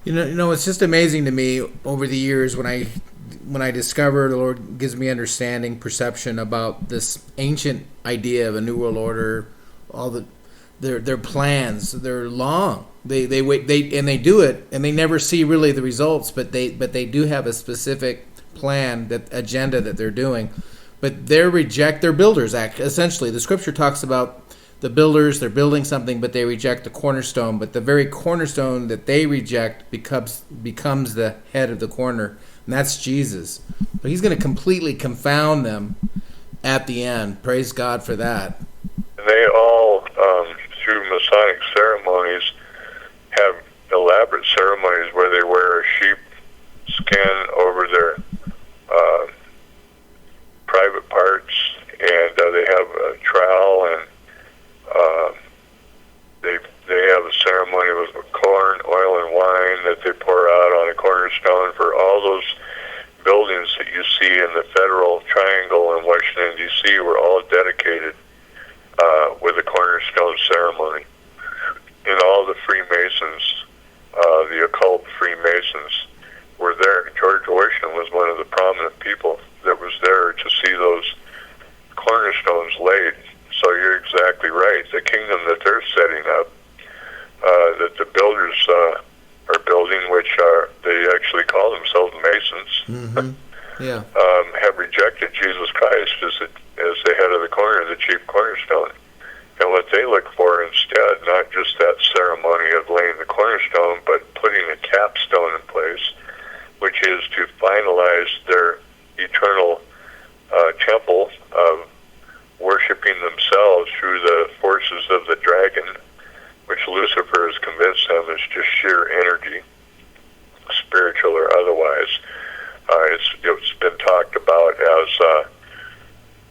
You know, it's just amazing to me over the years when I discover the Lord gives me understanding, perception about this ancient idea of a new world order. All their plans, they're long. They wait, they do it, and they never see really the results. But they do have a specific plan, that agenda that they're doing. But they're builders. Essentially, the Scripture talks about the builders. They're building something, but they reject the cornerstone. But the very cornerstone that they reject becomes the head of the corner, and that's Jesus. But he's going to completely confound them at the end. Praise God for that. And they all, through Masonic ceremonies, have elaborate ceremonies where they wear a sheep skin over their private parts, and they have a trowel, and they have a ceremony with corn, oil, and wine that they pour out on a cornerstone for all those buildings that you see in the Federal Triangle in Washington, D.C. were all dedicated with a cornerstone ceremony. And all the Freemasons, the occult Freemasons, were there. George Washington was one of the prominent people that was there to see those cornerstones laid. So you're exactly right. The kingdom that they're setting up, that the builders are building, which they actually call themselves Masons, Yeah. have rejected Jesus Christ as the head of the corner, the chief cornerstone. And what they look for instead, not just that ceremony of laying the cornerstone, but putting a capstone in place, which is to finalize their eternal temple of worshiping themselves through the forces of the dragon, which Lucifer has convinced them is just sheer energy, spiritual or otherwise. It's been talked about as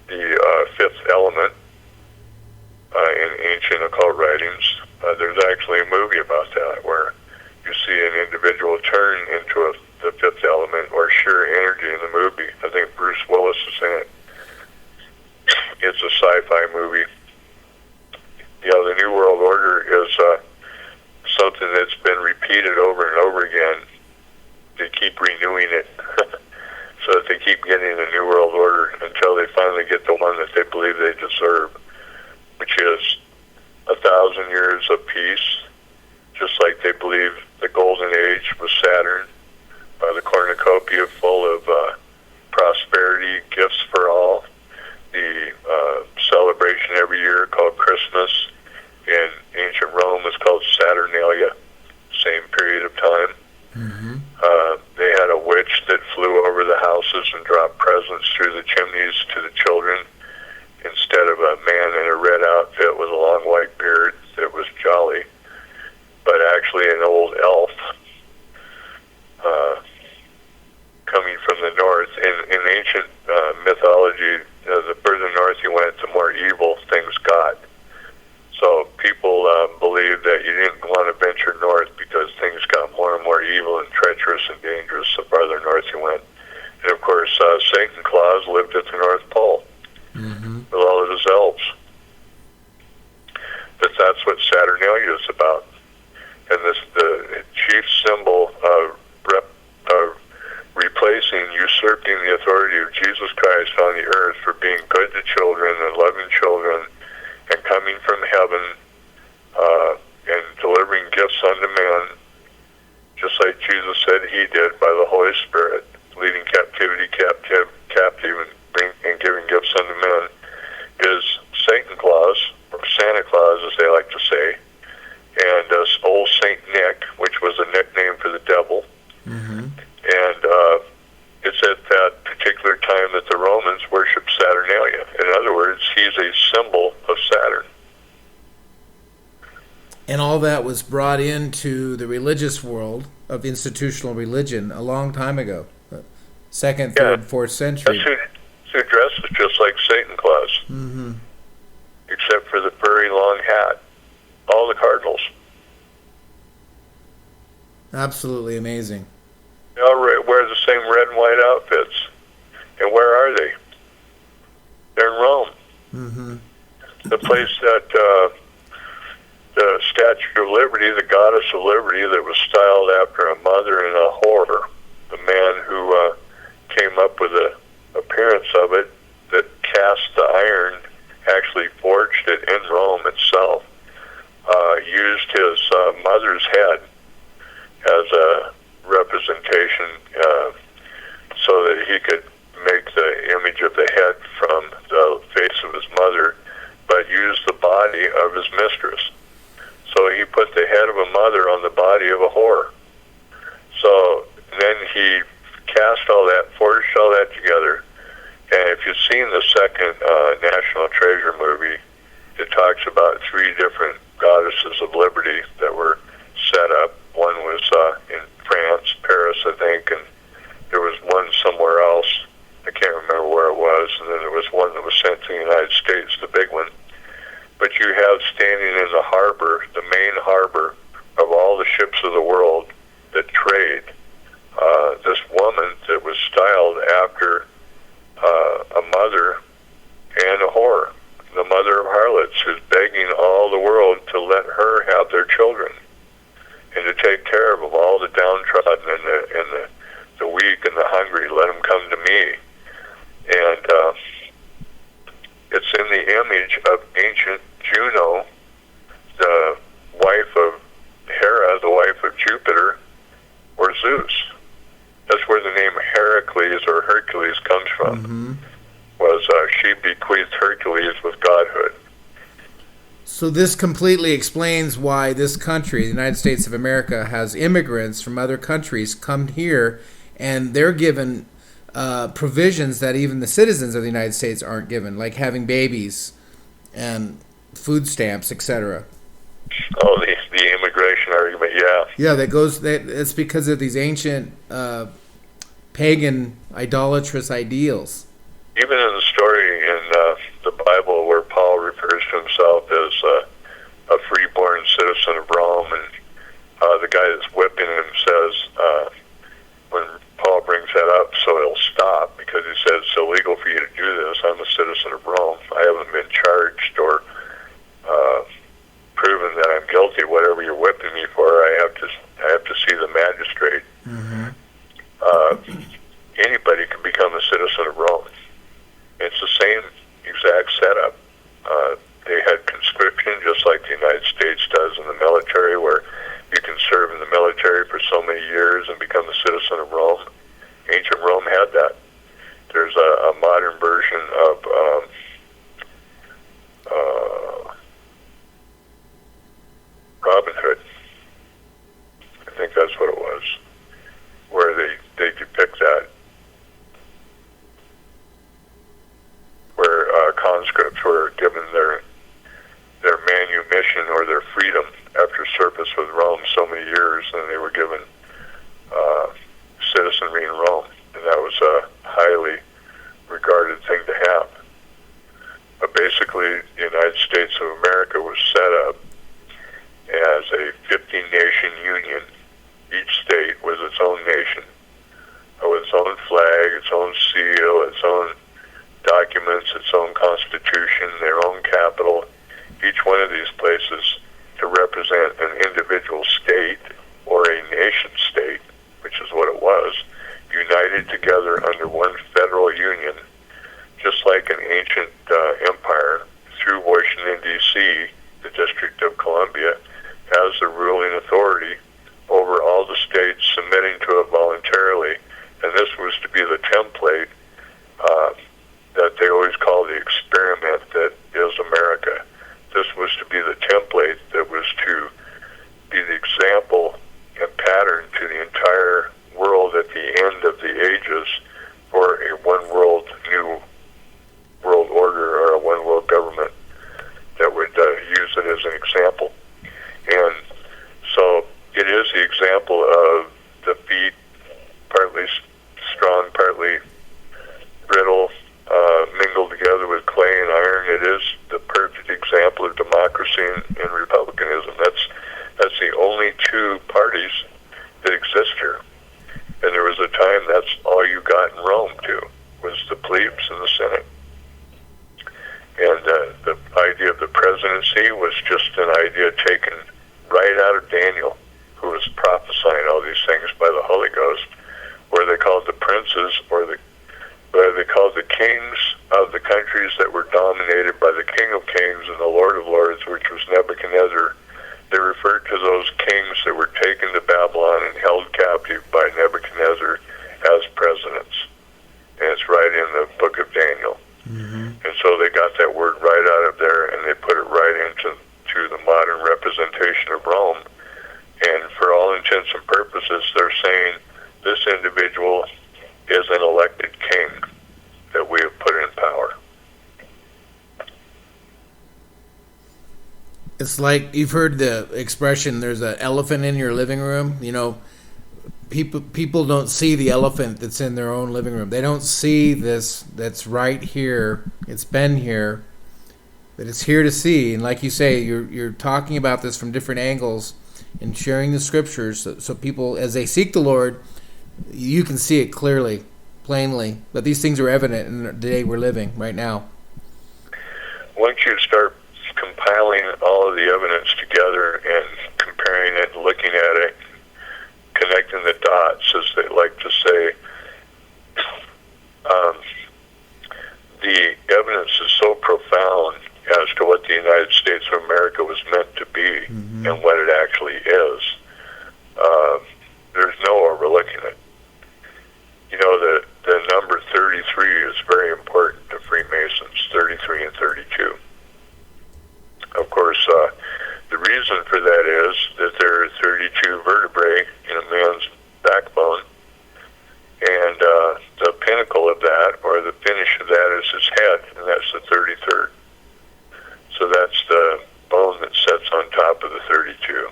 the fifth element in ancient occult writings. There's actually a movie about that where you see an individual turn into the fifth element or sheer energy in the movie. I think Bruce Willis is in it. It's a sci-fi movie. You know, the New World Order is something that's been repeated over and over again. They keep renewing it so that they keep getting a New World Order until they finally get the one that they believe they deserve, which is 1,000 years of peace, just like they believe the Golden Age was Saturn, the cornucopia full of prosperity, gifts for all, the celebration every year called Christmas outfit with a long white beard that was jolly, but actually an old elf coming from the north. In ancient mythology, the further north you went, the more evil things got. So people believed that you didn't want to venture north because things got more and more evil and treacherous and dangerous the farther north you went. And of course, Satan Claus lived at the North Pole with all of his elves. But that's what Saturnalia is about. And the chief symbol of replacing, usurping the authority of Jesus Christ on the earth for being good to children and loving children and coming from heaven and delivering gifts unto men, just like Jesus said he did by the Holy Spirit, leading captivity captive and giving gifts unto men, is Satan Claus, or Santa Claus as they like to say, and old Saint Nick, which was a nickname for the devil. And it's at that particular time that the Romans worshiped Saturnalia. In other words, he's a symbol of Saturn. And all that was brought into the religious world of institutional religion a long time ago. Second, third, fourth century. Who dresses just like Satan Claus, except for the furry long hat. All the cardinals. Absolutely amazing. They all wear the same red and white outfits. And where are they? They're in Rome. The place that the Statue of Liberty, the goddess of liberty, that was styled after a mother and a whore, the man who came up with the appearance of it, that cast the iron, actually forged it in Rome itself, used his mother's head as a representation so that he could make the image of the head from the face of his mother, but used the body of his mistress. So he put the head of a mother on the body of a whore. So then he cast all that, forged all that together. And if you've seen the second National Treasure movie, it talks about three different goddesses of liberty that were set up. One was in France, Paris, I think, and there was one somewhere else. I can't remember where it was. And then there was one that was sent to the United States, the big one. But you have standing in the harbor, the main harbor of all the ships of the world that trade, this woman that was styled after a mother and a whore, the mother of harlots, who's begging all the world to let her have their children and to take care of them, all the downtrodden and the weak and the hungry. Let them come to me. And it's in the image of ancient Juno, the wife of Hera, the wife of Jupiter, or Zeus. That's where the name Heracles or Hercules comes from. Was she bequeathed Hercules with godhood. So this completely explains why this country, the United States of America, has immigrants from other countries come here, and they're given provisions that even the citizens of the United States aren't given, like having babies and food stamps, etc. Oh, the immigration argument, yeah. Yeah, it's because of these ancient pagan idolatrous ideals. Even in the story in the Bible where Paul refers to himself as a freeborn citizen of Rome, and the guy that's whipping him says, when Paul brings that up, so he'll stop, because he says it's illegal for you to do this. I'm a citizen of Rome. I haven't been charged or proven that I'm guilty. Whatever you're whipping me for, I have to see the magistrate. Anybody can become a citizen of Rome. Originally, the United States of America was set up as a 15-nation union. Each state was its own nation, with its own flag, its own seal, its own documents, its own constitution, their own capital. Each one of these places to represent an individual state or a nation state, which is what it was, united together under one federal union, just like an ancient empire. Through Washington, D.C., the District of Columbia has the ruling authority over all the states submitting to it voluntarily, and this was to be the template that they always call the experiment that is America. This was to be the template that was to be the example and pattern to the entire world at the end of the ages for a one-world new world order or a one-world government that would use it as an example. And so it is the example of the feet, partly strong, partly brittle, mingled together with clay and iron. It is the perfect example of democracy and republicanism. That's the only two parties that exist here. And there was a time that's all you got in Rome, too, was the plebes and the Senate. And the idea of the presidency was just an idea taken right out of Daniel, who was prophesying all these things by the Holy Ghost, where they called the princes, or they called the kings of the countries that were dominated by the King of Kings and the Lord of Lords, which was Nebuchadnezzar. They referred to those kings that were taken to Babylon and held captive by Nebuchadnezzar as presidents. And it's right in the book of Daniel. Mm-hmm. And so they got that word right out of there, and they put it right into the modern representation of Rome. And for all intents and purposes, they're saying this individual is an elected king that we have put in power. It's like you've heard the expression, there's an elephant in your living room. You know, people don't see the elephant that's in their own living room. They don't see this that's right here. It's been here, that it's here to see. And like you say, you're talking about this from different angles and sharing the scriptures so people, as they seek the Lord, you can see it clearly, plainly, that these things are evident in the day we're living right now. Once you start compiling all of the evidence together and comparing it, looking at it, connecting the dots, as they like to say, the evidence is so profound as to what the United States of America was meant to be, mm-hmm. and what it actually is. There's no overlooking it. You know, the number 33 is very important to Freemasons, 33 and 32. Of course, the reason for that is that there are 32 vertebrae in a man's backbone, and the pinnacle of that, or the finish of that, is his head, and that's the 33rd. So that's the bone that sits on top of the 32.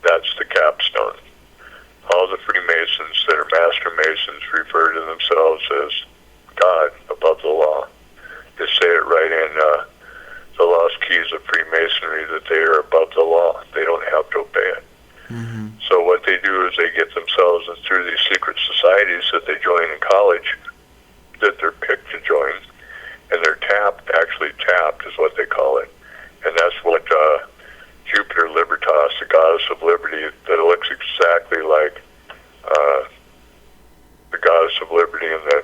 That's the capstone. All the Freemasons that are Master Masons refer to themselves as God above the law. They say it right in the Lost Keys of Freemasonry, that they are above the law. They don't have to obey it. Mm-hmm. So what they do is they get themselves in through these secret societies that they join in college, that they're picked to join, and they're actually tapped is what they call it. And that's what Jupiter Libertas, the goddess of liberty, that looks exactly like the goddess of liberty in the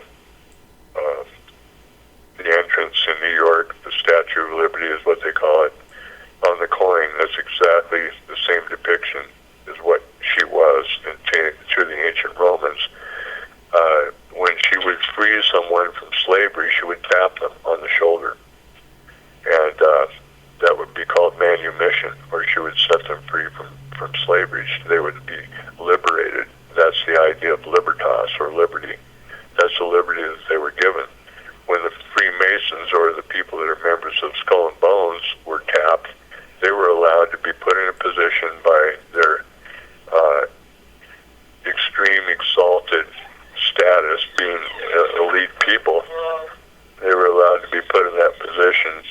entrance in New York, the Statue of Liberty is what they call it, on the coin. That's exactly the same depiction as what she was to the ancient Romans. When she would free someone from slavery, she would tap them on the shoulder. And that would be called manumission, or she would set them free from slavery. They would be liberated. That's the idea of libertas, or liberty. That's the liberty that they were given. When the Freemasons, or the people that are members of Skull and Bones, were tapped, they were allowed to be put in a position by their extreme exalted status, being elite people. They were allowed to be put in that position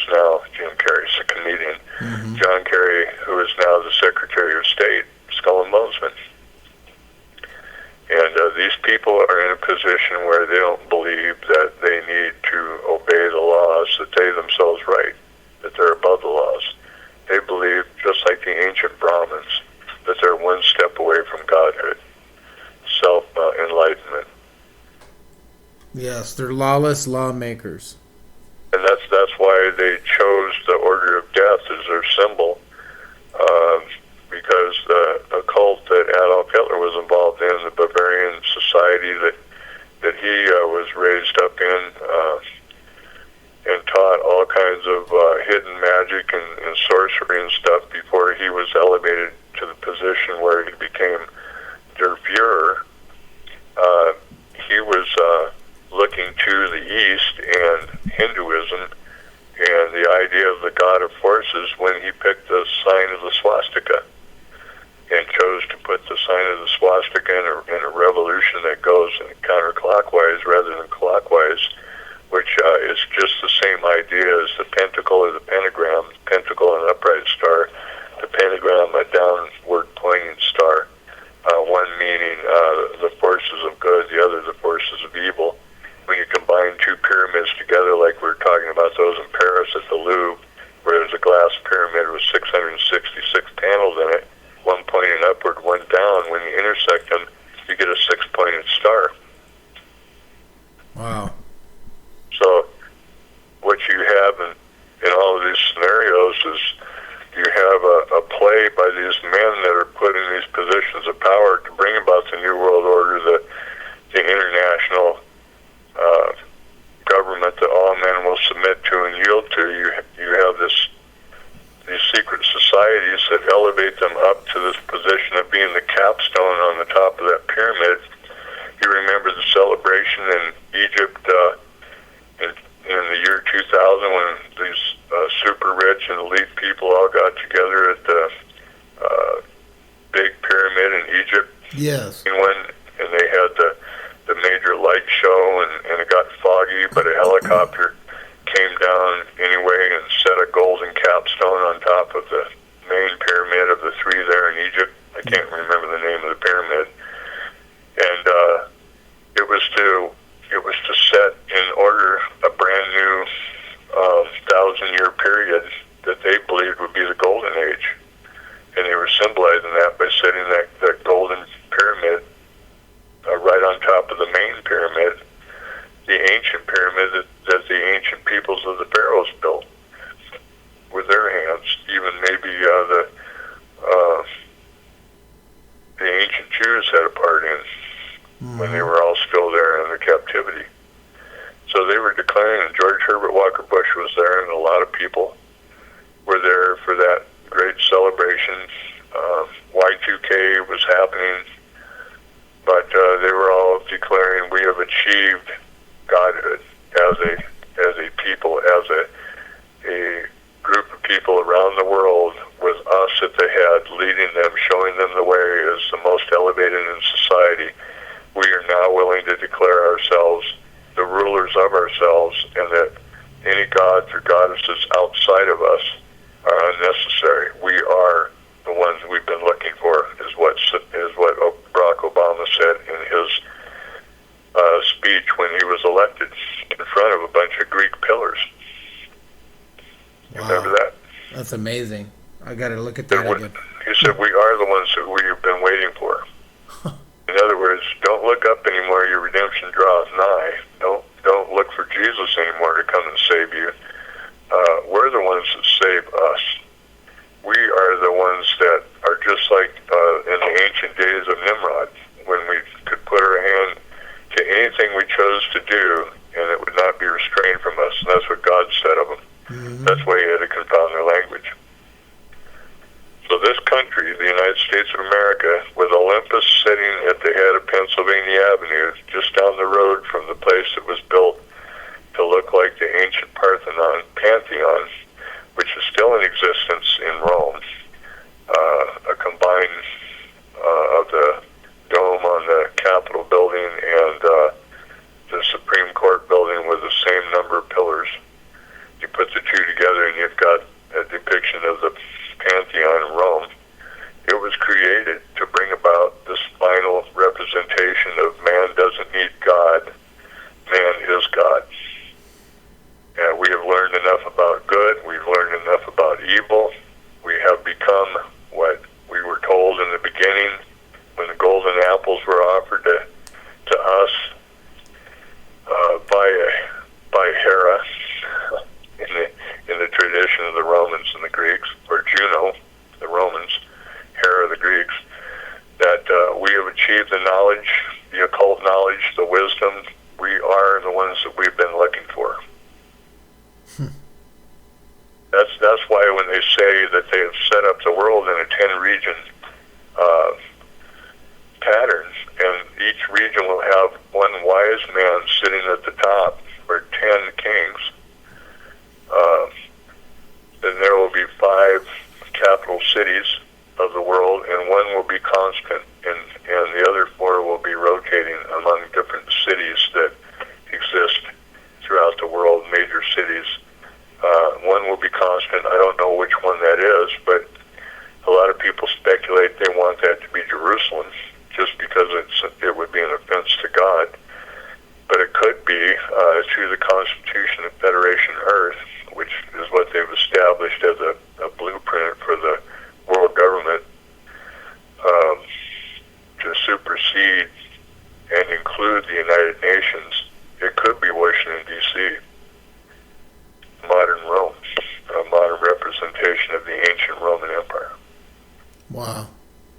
is now Jim Carrey's a comedian. John Kerry, who is now the Secretary of State, Skull and Bonesman. And these people are in a position where they don't believe that they need to obey the laws, that they themselves write, that they're above the laws. They believe, just like the ancient Brahmins, that they're one step away from godhood, self-enlightenment. Yes, they're lawless lawmakers. And that's why they chose the Order of Death as their symbol, because the cult that Adolf Hitler was involved in, the Bavarian society that he was raised up in, and taught all kinds of hidden magic and sorcery and stuff before he was elevated to the position where he became Der Fuhrer. He was looking to the East and Hinduism and the idea of the God of forces when he picked the sign of the swastika and chose to put the sign of the swastika in a revolution that goes counterclockwise rather than clockwise, which is just the same idea as the pentacle or the pentagram, pentacle an upright star, the pentagram a downward pointing star, one meaning the forces of good, the other the forces of evil. When you combine two pyramids together, like we were talking about those in Paris at the Louvre, where there's a glass pyramid with 666 panels in it, one pointing upward, one down, when you intersect them, you get a six-pointed star. Wow. So what you have in all of these scenarios is you have a play by these men that are put in these positions of power to bring about the New World Order, the international government that all men will submit to and yield to. You have these secret societies that elevate them up to this position of being the capstone on the top of that pyramid. You remember the celebration in Egypt in the year 2000 when these super rich and elite people all got together at the big pyramid in Egypt. Yes. And they had the major light show, and it got foggy, but a helicopter came down anyway and set a golden capstone on top of the main pyramid of the three there in Egypt. I can't remember the name of the pyramid. And it was to set in order a brand new 1,000-year period that they believed would be the golden age. And they were symbolizing that by setting that golden pyramid right on top of the main pyramid, the ancient pyramid that the ancient peoples of the pharaohs built with their hands. Even maybe the ancient Jews had a part in when they were all still there in their captivity. So they were declaring, and George Herbert Walker Bush was there, and a lot of people were there for that great celebration. Y2K was happening, but they were all declaring, we have achieved godhood as a people, as a group of people around the world, with us at the head, leading them, showing them the way as the most elevated in society. We are now willing to declare ourselves the rulers of ourselves, and that any gods or goddesses outside of us are unnecessary. We are the ones we've been looking for, is what Barack Obama said in his speech when he was elected in front of a bunch of Greek pillars. You remember that? That's amazing. I got to look at that again. He said, we are the ones that we've been waiting for. In other words, don't look up anymore, your redemption draws nigh. Don't look for Jesus anymore to come and save you. We're the ones that save us. We are the ones that are just like in the ancient days of Nimrod, when we could put our hand to anything we chose to do, and it would not be restrained from us. And that's what God said of them. That's why he had to confound their language. So this country, the United States of America, with Olympus sitting at the head of Pennsylvania Avenue, just down the road from the place that was built to look like the ancient Pantheon, which is still in existence in Rome, a combined of the dome on the Capitol building and the Supreme Court building with the same number of pillars. You put the two together, God. And we have learned enough about good. We've learned enough about evil. We have become what we were told in the beginning when the golden apples were offered to us by Hera in the tradition of the Romans and the Greeks, or Juno, the Romans, Hera, the Greeks, that we have achieved the knowledge, the occult knowledge, the wisdom. We are the ones that we've been looking for. That's why when they say that they have set up the world in a 10-region pattern, and each region will have one wise man sitting at the top, or 10 kings, then there will be 5 capital cities of the world, and one will be constant, and the other 4 will be rotating among different cities that exist throughout the world, major cities. One will be constant. I don't know which one that is, but a lot of people speculate they want that to be Jerusalem, just because it would be an offense to God. But it could be through the Constitution of Federation Earth, which is what they've established as a blueprint for the world government, to supersede and include the United Nations. It could be Washington, D.C., modern Rome, a modern representation of the ancient Roman Empire. Wow.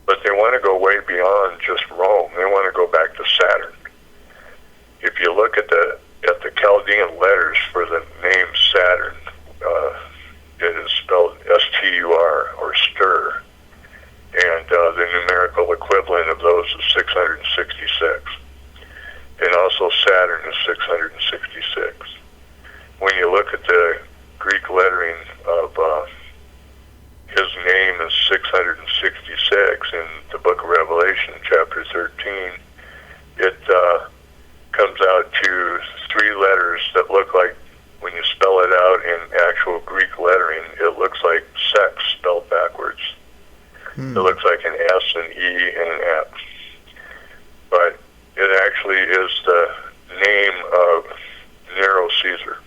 But they want to go way beyond just Rome. They want to go back to Saturn. If you look at the Chaldean letters for the name Saturn, it is spelled S-T-U-R, or stir, and the numerical equivalent of those is 666. And also Saturn is 666. When you look at the Greek lettering of his name is 666 in the book of Revelation, chapter 13, it comes out to 3 letters that look like, when you spell it out in actual Greek lettering, it looks like sex spelled backwards. It looks like an S, an E, and an X. But it actually is the name of Nero Caesar.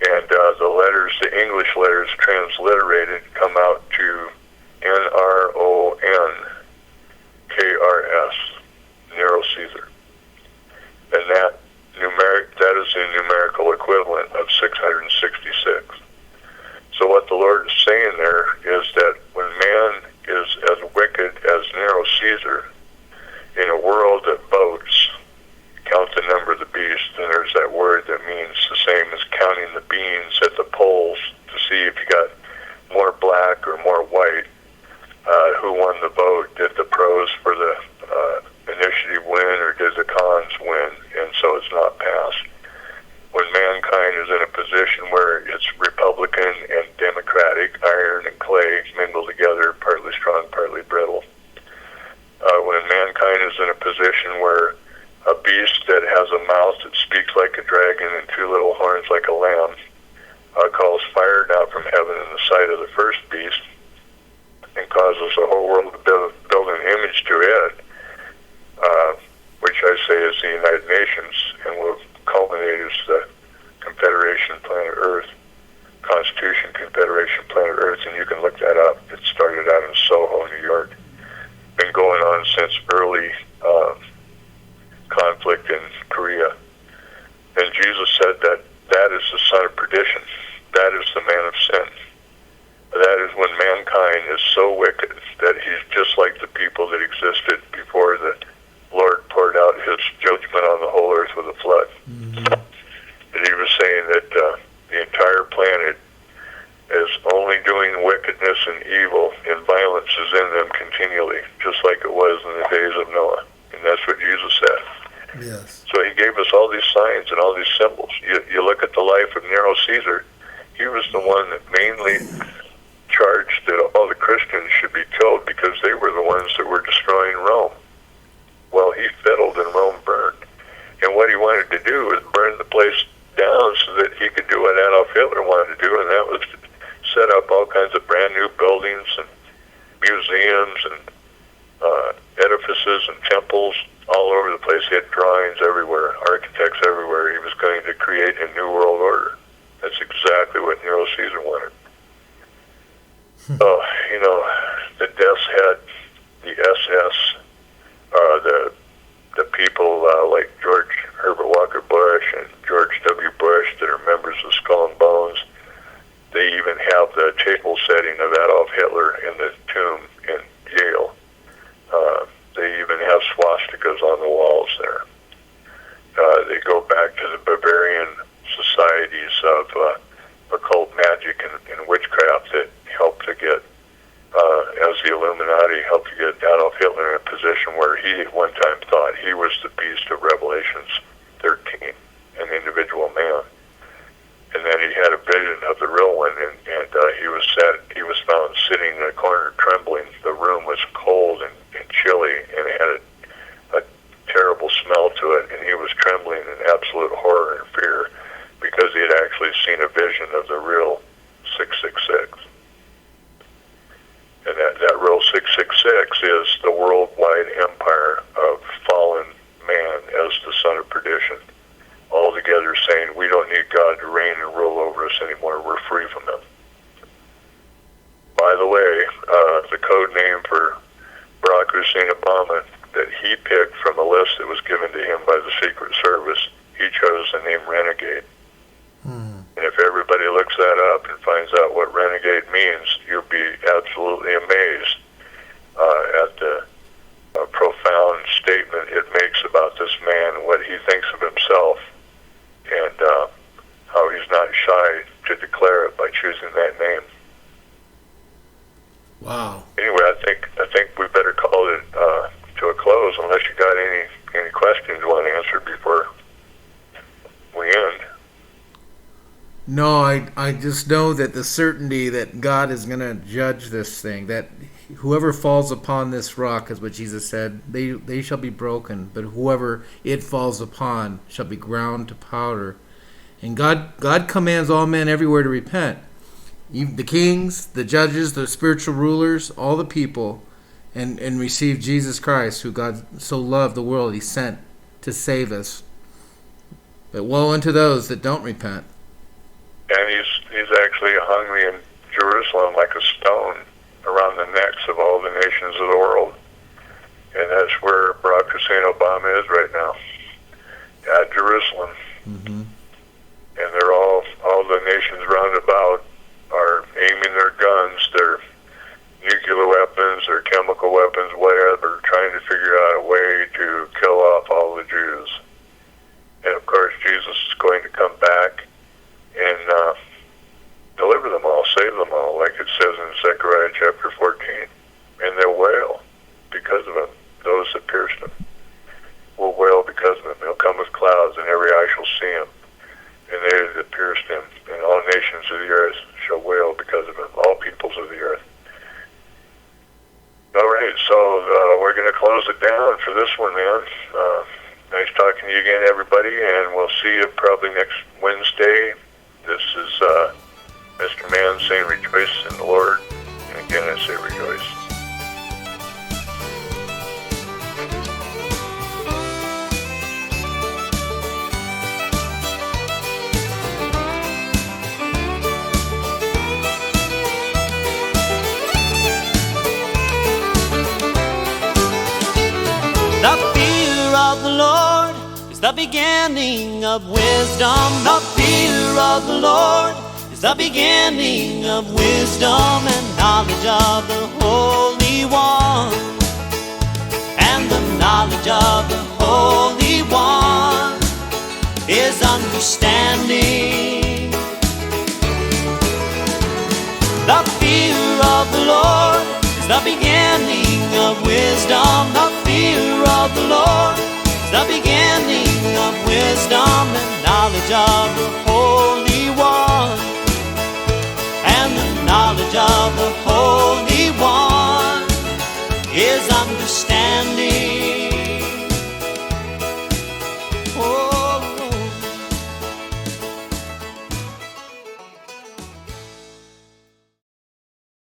And the letters, the English letters transliterated, come out to N-R-O-N-K-R-S, Nero Caesar. And that is the numerical equivalent of 666. So what the Lord is saying there is that when man is as wicked as Nero Caesar, in a world that votes, count the number of the beast, and there's that word that means the same as counting the beans at the polls to see if you got more black or more white, who won the vote. Did the pros for the initiative win, or did the cons win? And so it's not passed. When mankind is in a position where it's Republican and Democratic, iron and clay mingle together, partly strong, partly brittle. When mankind is in a position where a beast that has a mouth that speaks like a dragon and 2 little horns like a lamb calls fire down from heaven in the sight of the first beast and causes the whole world to build an image to it, which I say is the United Nations, and will culminate as the Confederation Planet Earth, Constitution Confederation Planet Earth, and you can look that up. It started out in Soho, New York. Been going on since early conflict in Korea. And Jesus said that is the son of perdition. That is the man of sin. That is when mankind is so wicked that he's just like the people that existed before the Lord poured out his judgment on the whole earth with a flood. And he was saying that the entire planet is only doing wickedness and evil, and violence is in them continually, just like it was in the days of Noah. And that's what Jesus said. Yes. So he gave us all these signs and all these symbols. You look at the life of Nero Caesar, he was the one that mainly charged that all the Christians should be killed because they were the ones that were destroying Rome. Well, he fiddled and Rome burned. And what he wanted to do was burn the place down so that he could do what Adolf Hitler wanted to do, and that was to set up all kinds of brand new buildings and museums and edifices and temples all over the place. He had drawings everywhere, architects everywhere. He was going to create a new world order. That's exactly what Nero Caesar wanted. So, you know, the death's head, the SS, the people like George Herbert Walker Bush and George W. Bush that are members of Skull and Bones. They even have the table setting of Adolf Hitler in the tomb in Yale. They even have swastikas on the walls there. They go back to the Bavarian societies of occult magic and witchcraft that helped to get, as the Illuminati helped to get Adolf Hitler in a position where he at one time thought he was the beast of Revelations 13, an individual man. And then he had a vision of the real one, and he was found sitting in a corner trembling. The room was cold and chilly, and it had a terrible smell to it, and he was trembling in absolute horror and fear because he had actually seen a vision of the real 666. And that real 666 is the worldwide empire of fallen man as the son of perdition, all together saying, we don't need God to reign and rule over us anymore. We're free from him. By the way, the code name for Barack Hussein Obama that he picked from a list that was given to him by the Secret Service, he chose the name Renegade. And if everybody looks that up and finds out what renegade means, you'll be absolutely amazed at the profound statement it makes about this man and what he thinks of himself, and how he's not shy to declare it by choosing that name. Wow. Anyway, I think we better call it to a close, unless you got any questions you want answered before we end. No, I just know that the certainty that God is going to judge this thing, that whoever falls upon this rock, is what Jesus said, they shall be broken, but whoever it falls upon shall be ground to powder. And God commands all men everywhere to repent. Even the kings, the judges, the spiritual rulers, all the people, and receive Jesus Christ, who God so loved the world, he sent to save us. But woe unto those that don't repent. And he's actually hung in Jerusalem like a stone around the necks of all the nations of the world. And that's where Barack Hussein Obama is right now, at Jerusalem. Mm-hmm. And they're all the nations round about are aiming their guns, their nuclear weapons, their chemical weapons, whatever, trying to figure out a way to kill off all the Jews. And of course, Jesus is going to come back and deliver them all, save them all, like it says in Zechariah chapter 14. And they'll wail because of him. Those that pierced him will wail because of him. He'll come with clouds, and every eye shall see him. And they that pierced him, and all nations of the earth shall wail because of him, all peoples of the earth. All right, so we're going to close it down for this one, man. Nice talking to you again, everybody, and we'll see you probably next Wednesday. This is Mr. Mann saying rejoice in the Lord. And again, I say rejoice. The fear of the Lord is the beginning of wisdom. The fear of the Lord is the beginning of wisdom and knowledge of the Holy One. And the knowledge of the Holy One is understanding. The fear of the Lord is the beginning of wisdom. The fear of the Lord is the beginning of wisdom and knowledge of the Holy